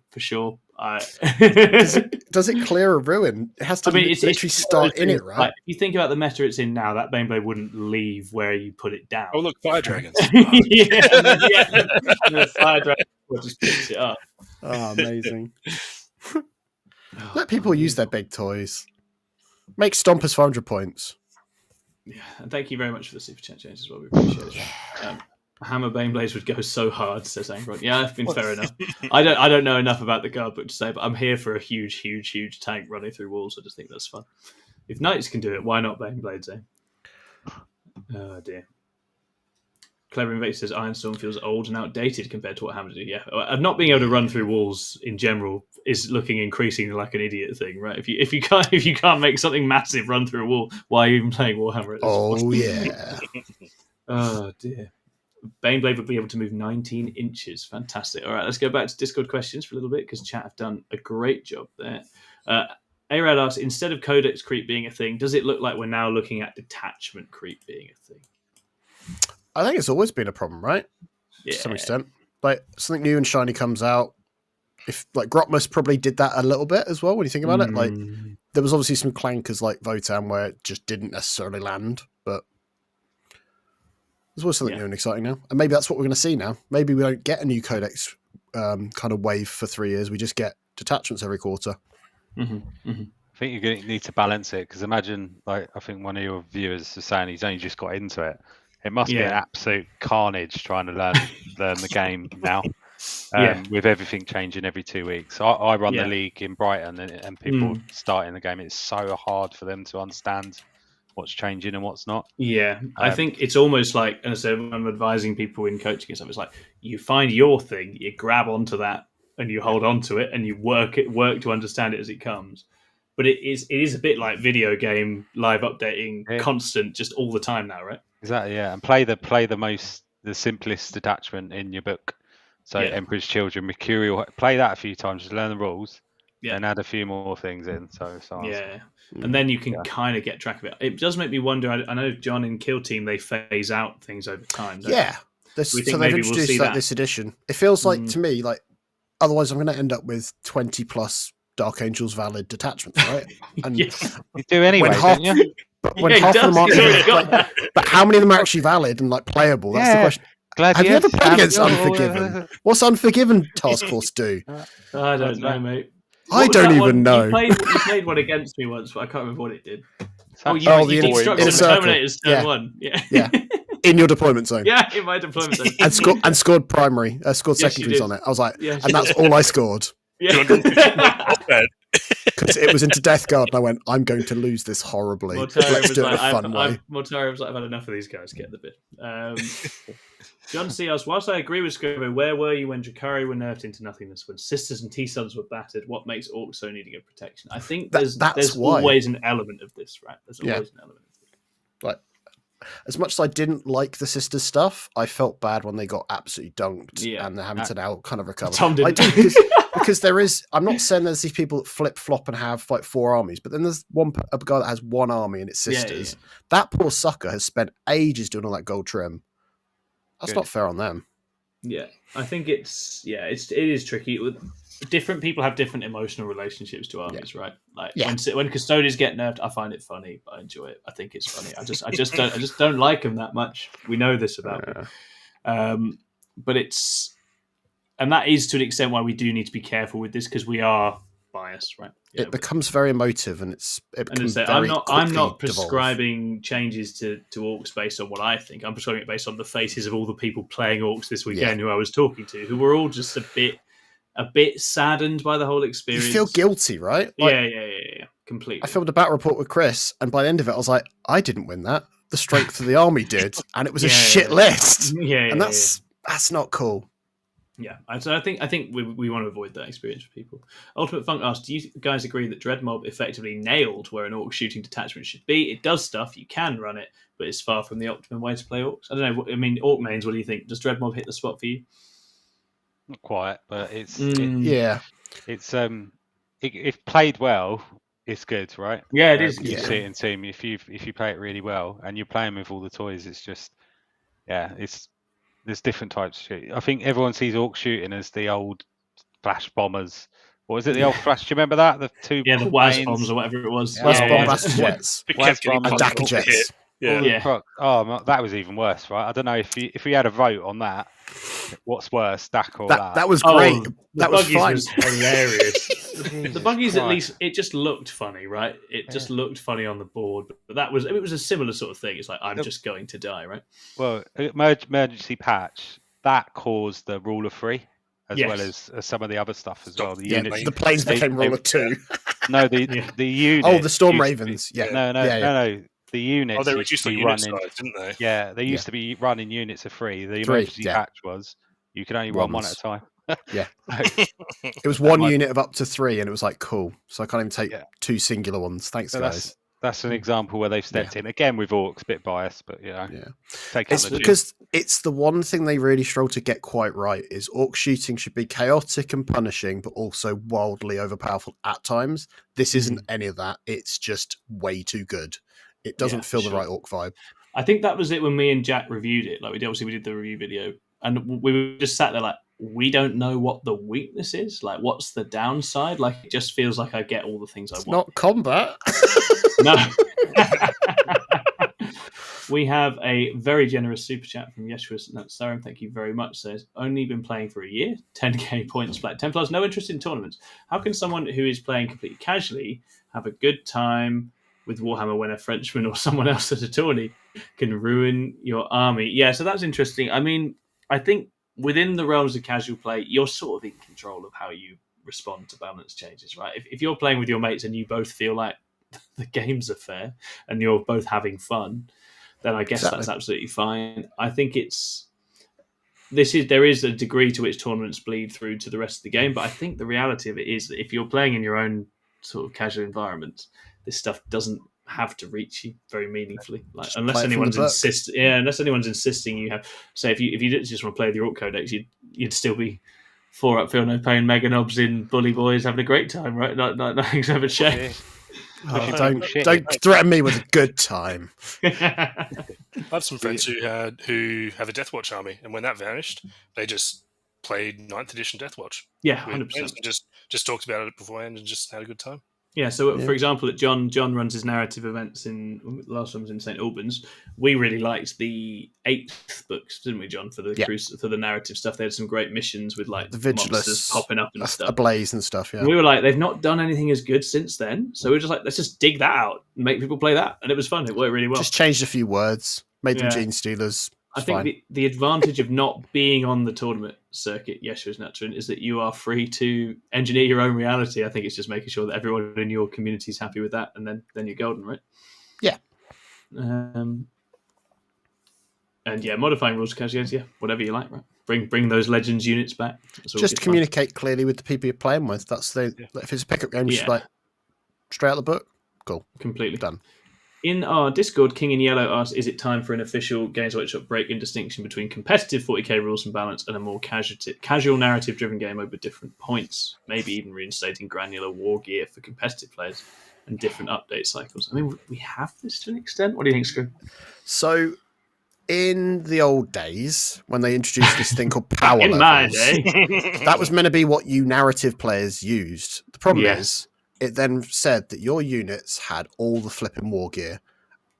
for sure. Does it clear a ruin? It has to literally start in it, right? Like, if you think about the meta it's in now, that Baneblade wouldn't leave where you put it down. Oh look, fire dragons! yeah, and the fire dragon just picks it up. Oh, amazing! Let people use their big toys. Make Stompers 400 points. Yeah, and thank you very much for the super chat, James, as well. We appreciate it. Hammer Baneblades would go so hard, says Angron. Yeah, that's been fair enough. I don't know enough about the guard book to say, but I'm here for a huge tank running through walls. I just think that's fun. If Knights can do it, why not Baneblades, eh? Oh dear. Clever Invader says Ironstorm feels old and outdated compared to what Hammer do. Yeah, not being able to run through walls in general is looking increasingly like an idiot thing, right? If you can't make something massive run through a wall, why are you even playing Warhammer at this point? Oh yeah. Oh dear. Baneblade would be able to move 19 inches. Fantastic. All right, let's go back to Discord questions for a little bit because chat have done a great job there. Arad asks, instead of codex creep being a thing, does it look like we're now looking at detachment creep being a thing? I think it's always been a problem, right? Yeah. To some extent. like something new and shiny comes out. If like Grotmus probably did that a little bit as well when you think about it. Like there was obviously some clankers like Votan where it just didn't necessarily land, but there's always something new and exciting now. And maybe that's what we're going to see now. Maybe we don't get a new codex kind of wave for 3 years. We just get detachments every quarter. I think you're going to need to balance it because imagine, like I think one of your viewers is saying he's only just got into it. It must be an absolute carnage trying to learn the game now. With everything changing every 2 weeks. So I run the league in Brighton and people starting the game. It's so hard for them to understand what's changing and what's not. I think it's almost like, and so I'm advising people in coaching and stuff, it's like you find your thing, you grab onto that and you hold on to it and you work to understand it as it comes. But it is a bit like video game live updating, constant, just all the time now, right? Exactly, and play the simplest detachment in your book. So Emperor's Children, Mercurial, play that a few times, just learn the rules, and add a few more things in. So and then you can kind of get track of it. It does make me wonder. I know John in Kill Team, they phase out things over time. So they've introduced that this edition. It feels like to me like otherwise I'm going to end up with 20 plus Dark Angels valid detachments, right? And you do anyway, don't you? When half of them aren't, but how many of them are actually valid and like playable? That's the question. Have you ever played against Unforgiven? What's Unforgiven Task Force do? I don't know, mate. I don't even know. You played one against me once, but I can't remember what it did. You destructed the Terminators turn one. Yeah. In your deployment zone. Yeah, in my deployment zone. and scored primary. Scored secondaries on it. I was like, and that's all I scored. Yeah. Because it was into Death Guard, and I went, I'm going to lose this horribly. Let's do it in a fun way. Mortari was like, I've had enough of these guys, get the bit. John C. asks, whilst I agree with Scrivo, where were you when Drakari were nerfed into nothingness, when Sisters and T-Sons were battered? What makes Orcs so needing of protection? I think there's always an element of this, right? There's always an element of this. Like, as much as I didn't like the Sisters stuff, I felt bad when they got absolutely dunked and they're having to now kind of recover. Tom didn't. I do, because there is, I'm not saying there's these people that flip-flop and have like 4 armies, but then there's a guy that has 1 army and it's Sisters. That poor sucker has spent ages doing all that gold trim. That's not fair on them. Yeah, I think it is tricky. Different people have different emotional relationships to armies, right? Like when Custodians get nerfed, I find it funny. I enjoy it. I think it's funny. I just don't like them that much. We know this about me. But and that is to an extent why we do need to be careful with this because we are biased, right? It becomes very emotive, and I'm not prescribing changes to Orcs based on what I think. I'm prescribing it based on the faces of all the people playing Orcs this weekend who I was talking to, who were all just a bit saddened by the whole experience. You feel guilty, right? Like, yeah, completely. I filmed a battle report with Chris, and by the end of it, I was like, I didn't win that. The strength of the army did, and it was a shit list. And that's not cool. Yeah, so I think we want to avoid that experience for people. Ultimate Funk asks, do you guys agree that Dreadmob effectively nailed where an Orc shooting detachment should be? It does stuff, you can run it, but it's far from the optimum way to play Orcs. I don't know, I mean, Orc mains, what do you think? Does Dreadmob hit the spot for you? Not quite, but it's if played well, it's good, right? Yeah, it is. You see it in team. If you play it really well and you're playing with all the toys, it's just there's different types of shoot. I think everyone sees Orc shooting as the old flash bombers. What was it? The old flash? Do you remember that? The 2 the WAS bombs or whatever it was. WAS bomb, blast jets, WAS bomb, and Dakka jets. Oh, that was even worse, right? I don't know if we had a vote on that. What's worse, Dakka or that? That was great. That was fun. Was hilarious. The buggies, at least, it just looked funny, right? It just looked funny on the board. But it was a similar sort of thing. It's like, I'm just going to die, right? Well, emergency patch, that caused the ruler 3, as well as some of the other stuff as well. The planes became ruler 2. No, the unit. Oh, the Storm Ravens. No. The units. Oh, they reduced the unit size, didn't they? Yeah, they used to be running units of 3. The emergency patch was you could only run 1 at a time. It was 1 unit of up to 3, and it was like cool. So I can't even take 2 singular ones. Thanks, guys. That's an example where they've stepped in again with Orcs, a bit biased, but it's because it's the one thing they really struggle to get quite right is Orc shooting should be chaotic and punishing, but also wildly overpowerful at times. This isn't any of that. It's just way too good. It doesn't feel the right Orc vibe. I think that was it when me and Jack reviewed it. Like we did the review video, and we were just sat there like, we don't know what the weakness is. Like, what's the downside? Like, it just feels like I get all the things I want. Not combat. No. We have a very generous super chat from Yeshua Sarum. Thank you very much. Says, only been playing for a year, 10k points flat, 10 plus, no interest in tournaments. How can someone who is playing completely casually have a good time with Warhammer when a Frenchman or someone else at a tourney can ruin your army? Yeah, so that's interesting. I mean, I think within the realms of casual play, you're sort of in control of how you respond to balance changes, right? If you're playing with your mates and you both feel like the games are fair and you're both having fun, then I guess that's absolutely fine. I think there is a degree to which tournaments bleed through to the rest of the game, but I think the reality of it is that if you're playing in your own sort of casual environment, this stuff doesn't have to reach you very meaningfully. Like, unless anyone's insisting you have. Say if you didn't just want to play with your Orc Codex, you'd still be 4 up, feel no pain, mega knobs in Bully Boys, having a great time, right? Nothing's ever changed. Don't threaten me with a good time. I have some friends who have a Deathwatch army, and when that vanished, they just played 9th edition Deathwatch. Yeah, 100%. Just talked about it beforehand and just had a good time. Yeah, so for example, John runs his narrative events in last one was in St Albans. We really liked the 8th books, didn't we, John? For the narrative stuff, they had some great missions with like the monsters popping up and stuff, ablaze and stuff. Yeah, and we were like, they've not done anything as good since then, so we were just like, let's just dig that out and make people play that, and it was fun. It worked really well. Just changed a few words, made them gene stealers. I think the advantage of not being on the tournament circuit, Yeshua's Natrin, is that you are free to engineer your own reality. I think it's just making sure that everyone in your community is happy with that, and then you're golden, right? Yeah. And modifying rules casualties, whatever you like, right? Bring those Legends units back. Just communicate clearly with the people you're playing with. If it's a pickup game, just like straight out the book. Cool. Completely done. In our Discord, King in Yellow asks, is it time for an official Games Workshop break in distinction between competitive 40k rules and balance and a more casual narrative-driven game over different points? Maybe even reinstating granular war gear for competitive players and different update cycles. I mean, we have this to an extent. What do you think, Screw? So, in the old days, when they introduced this thing called power levels, my day. That was meant to be what you narrative players used. The problem is, it then said that your units had all the flipping war gear.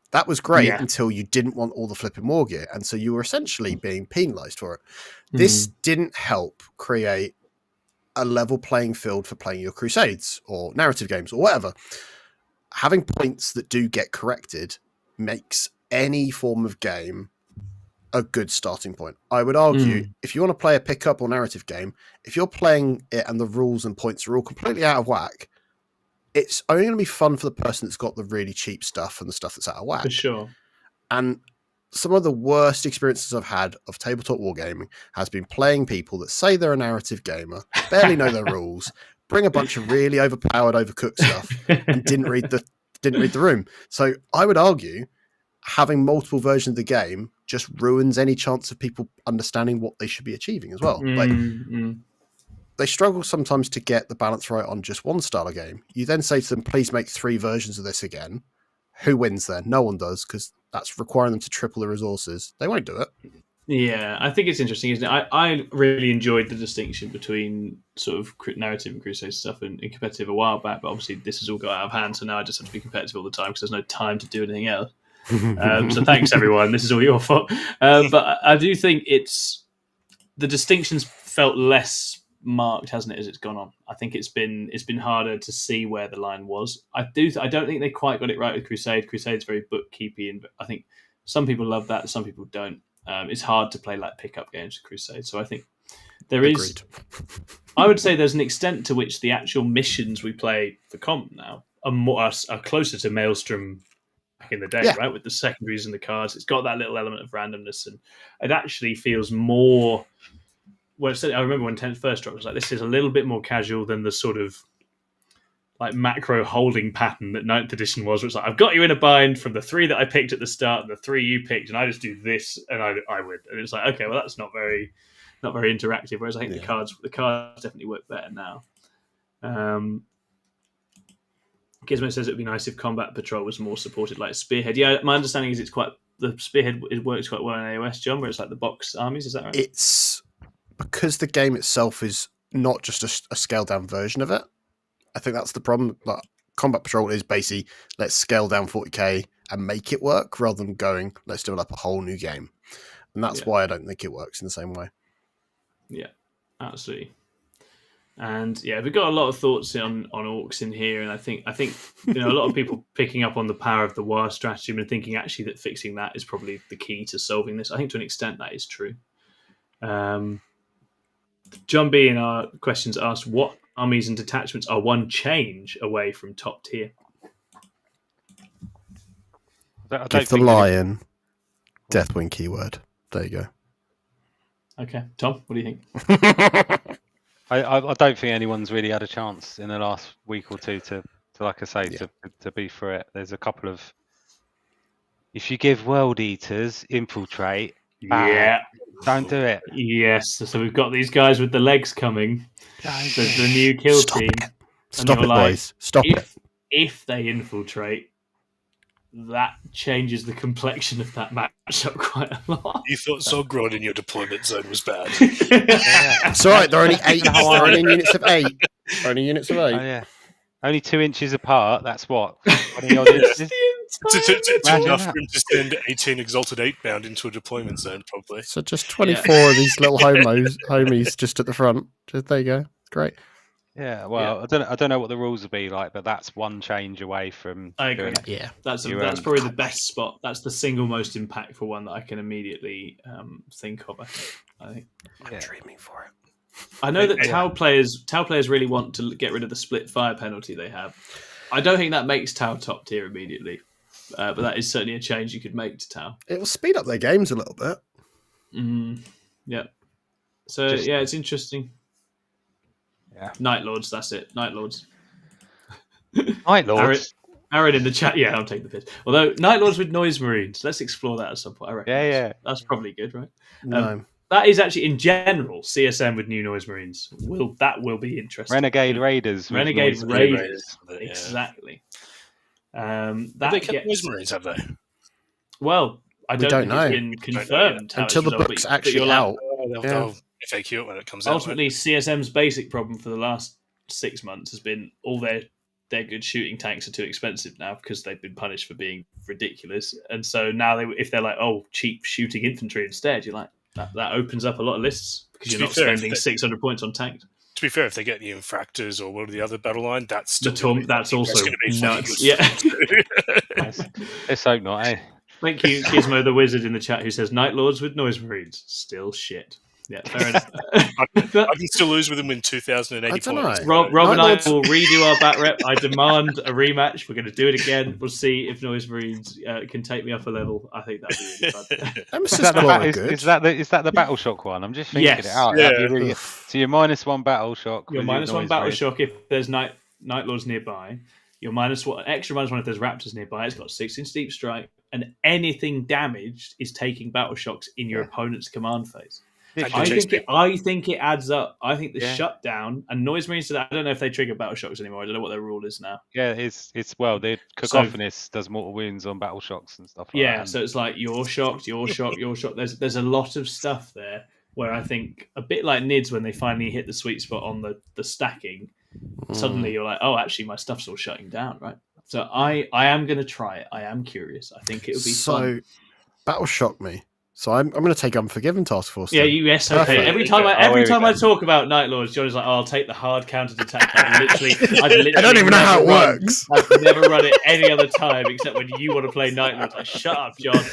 That was great until you didn't want all the flipping war gear. And so you were essentially being penalized for it. This didn't help create a level playing field for playing your Crusades or narrative games or whatever. Having points that do get corrected makes any form of game a good starting point. I would argue, if you want to play a pickup or narrative game, if you're playing it and the rules and points are all completely out of whack, it's only going to be fun for the person that's got the really cheap stuff and the stuff that's out of whack. For sure. And some of the worst experiences I've had of tabletop wargaming has been playing people that say they're a narrative gamer, barely know their rules, bring a bunch of really overpowered, overcooked stuff, and didn't read the room. So I would argue having multiple versions of the game just ruins any chance of people understanding what they should be achieving as well. They struggle sometimes to get the balance right on just one style of game. You then say to them, please make 3 versions of this again. Who wins then? No one does, because that's requiring them to triple the resources. They won't do it. Yeah, I think it's interesting, isn't it? I really enjoyed the distinction between sort of narrative and Crusade stuff and competitive a while back, but obviously this has all got out of hand, so now I just have to be competitive all the time because there's no time to do anything else. So thanks, everyone. This is all your fault. But I do think the distinctions felt less marked, hasn't it, as it's gone on. I think it's been harder to see where the line was. I don't think they quite got it right with Crusade. Crusade's very bookkeepy, and I think some people love that, some people don't. It's hard to play like pickup games with Crusade, so I think there is. I would say there's an extent to which the actual missions we play for comp now are closer to Maelstrom back in the day, right? With the secondaries and the cards, it's got that little element of randomness, and it actually feels more. Well, I remember when 10th first dropped, I was like, this is a little bit more casual than the sort of like macro holding pattern that 9th edition was, where it's like, I've got you in a bind from the 3 that I picked at the start and the 3 you picked, and I just do this and I win. And it's like, okay, well, that's not very interactive. Whereas I think the cards definitely work better now. Gizmo says it would be nice if Combat Patrol was more supported like Spearhead. Yeah, my understanding is the Spearhead works quite well in AOS, John, where it's like the box armies. Is that right? because the game itself is not just a scaled down version of it. I think that's the problem. But Combat Patrol is basically let's scale down 40k and make it work rather than going let's develop a whole new game. And that's why I don't think it works in the same way. Yeah, absolutely. And yeah, we've got a lot of thoughts on orcs in here, and I think a lot of people picking up on the power of the war strategy and thinking actually that fixing that is probably the key to solving this. I think to an extent that is true. John B in our questions asked, what armies and detachments are one change away from top tier? Give the lion Deathwing keyword. There you go. Okay, Tom, what do you think? I don't think anyone's really had a chance in the last week or two to like I say, to be through it. There's a couple of. If you give World Eaters infiltrate, don't do it. Yes, so we've got these guys with the legs coming. The new kill team. Stop it, boys. Stop it. If they infiltrate, that changes the complexion of that matchup quite a lot. You thought Zogrod in your deployment zone was bad. It's all right. They're only 8. They're only in units of 8. Only units of 8. Oh, yeah. Only 2 inches apart. That's what. 20 odd inches. It's enough for him to send 18 Exalted 8-bound into a deployment zone, probably. So just 24 of these little homies just at the front. There you go. It's great. Yeah, well, I don't know what the rules will be like, but that's one change away from. I agree. Yeah, that's probably the best spot. That's the single most impactful one that I can immediately think of. I think. I'm dreaming for it. I know that Tau players really want to get rid of the split fire penalty they have. I don't think that makes Tau top tier immediately, but that is certainly a change you could make to Tau. It will speed up their games a little bit. Yeah. So it's interesting. Yeah. Night Lords, that's it. Night Lords. Night Lords. Aaron in the chat. Yeah, I'll take the piss. Although Night Lords with Noise Marines, let's explore that at some point. I reckon. Yeah. That's probably good, right? No. That is actually in general CSM with new Noise Marines. That will be interesting. Renegade Raiders. Exactly. Have they kept Noise Marines? Have they? Well, I don't think know. It's been confirmed until the book's actually out. They'll FAQ it when it comes out. Ultimately, CSM's basic problem for the last 6 months has been all their good shooting tanks are too expensive now because they've been punished for being ridiculous. And so now if they're like, cheap shooting infantry instead, you're like, that opens up a lot of lists because you're not spending 600 points on tanks. To be fair, if they get the Infractors or one of the other battle line, that's still that's also going to be nuts. Yeah. Let's hope not, eh? Thank you, Gizmo the Wizard in the chat who says Night Lords with Noise Marines. Still shit. Yeah, fair enough. I can still lose with them in 2080 points. Rob and I will redo our bat rep. I demand a rematch. We're going to do it again. We'll see if Noise Marines can take me up a level. I think that'd be really fun. Is that the Battle Shock one? I'm just thinking it out. Yeah. So you're -1 Battle Shock. You're -1 Battle Shock if there's Night Lords nearby. You're extra -1 if there's Raptors nearby. It's got 6-inch deep strike, and anything damaged is taking Battle Shocks in your opponent's command phase. I think it adds up. I think the shutdown and Noise Marines. I don't know if they trigger Battle Shocks anymore. I don't know what their rule is now. Yeah, it's the Cacophonist does mortal wounds on Battle Shocks and stuff like that. So it's like you're shocked. There's a lot of stuff there where I think a bit like Nids when they finally hit the sweet spot on the stacking. Suddenly you're like, oh, actually my stuff's all shutting down, right? So I am going to try it. I am curious. I think it would be fun. So Battle Shock me. So I'm going to take Unforgiven Task Force. Yeah, okay. Every time I talk about Night Lords, John is like, I'll take the hard counter attack. I don't even know how it works. I've never run it any other time except when you want to play Night Lords. Like, shut up, John.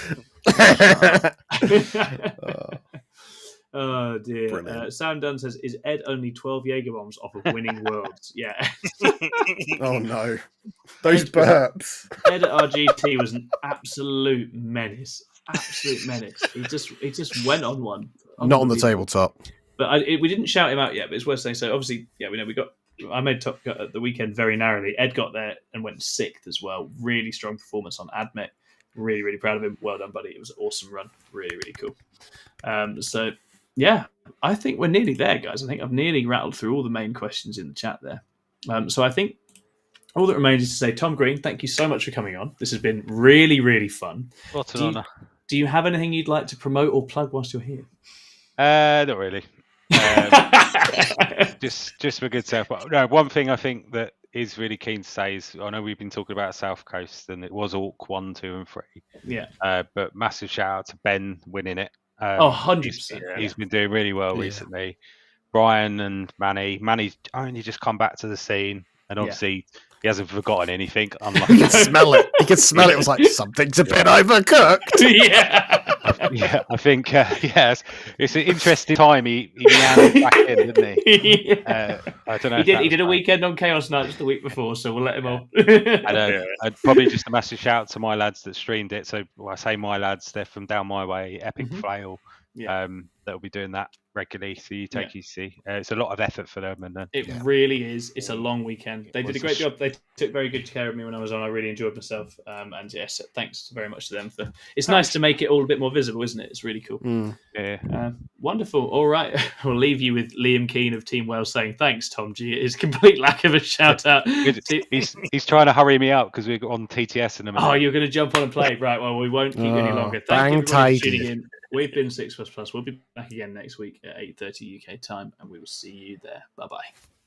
Oh dear. Sam Dunn says, "Is Ed only 12 Jaeger bombs off of winning worlds?" Yeah. Oh no, those burps. Ed at RGT was an absolute menace. He just went on one. Not on the tabletop. But we didn't shout him out yet. But it's worth saying. So obviously, we know I made top cut at the weekend very narrowly. Ed got there and went 6th as well. Really strong performance on Admech. Really, really proud of him. Well done, buddy. It was an awesome run. Really, really cool. So. Yeah, I think we're nearly there, guys. I think I've nearly rattled through all the main questions in the chat there. So I think all that remains is to say, Tom Green, thank you so much for coming on. This has been really, really fun. What an honour. Do you have anything you'd like to promote or plug whilst you're here? Not really. Just for good self. But no, one thing I think that is really keen to say is I know we've been talking about South Coast and it was Orc 1, 2, and 3. Yeah. But massive shout out to Ben winning it. 100%. He's been doing really well recently. Brian and Manny only just come back to the scene, and obviously he hasn't forgotten anything. Unlike he could smell it. He could smell it. It was like something's a bit overcooked. Yeah, I think it's an interesting time. He meandered back in, didn't he? I don't know. He did a weekend on Chaos Night just the week before, so we'll let him off. I'd probably just a massive shout out to my lads that streamed it. So I say my lads, they're from down my way, Epic Flail. That'll be doing that regularly. So you take easy. It's a lot of effort for them, and it really is. It's a long weekend. They did a great job. They took very good care of me when I was on. I really enjoyed myself. And yes, thanks very much to them for. It's nice to make it all a bit more visible, isn't it? It's really cool. Wonderful. All right, we'll leave you with Liam Keane of Team Wales saying thanks, Tom G. His complete lack of a shout out. He's trying to hurry me out because we're on TTS in a minute. Oh, you're going to jump on and play, right? Well, we won't keep you any longer. Thank you for tuning in. We've been 6++. We'll be back again next week at 8:30 UK time, and we will see you there. Bye-bye.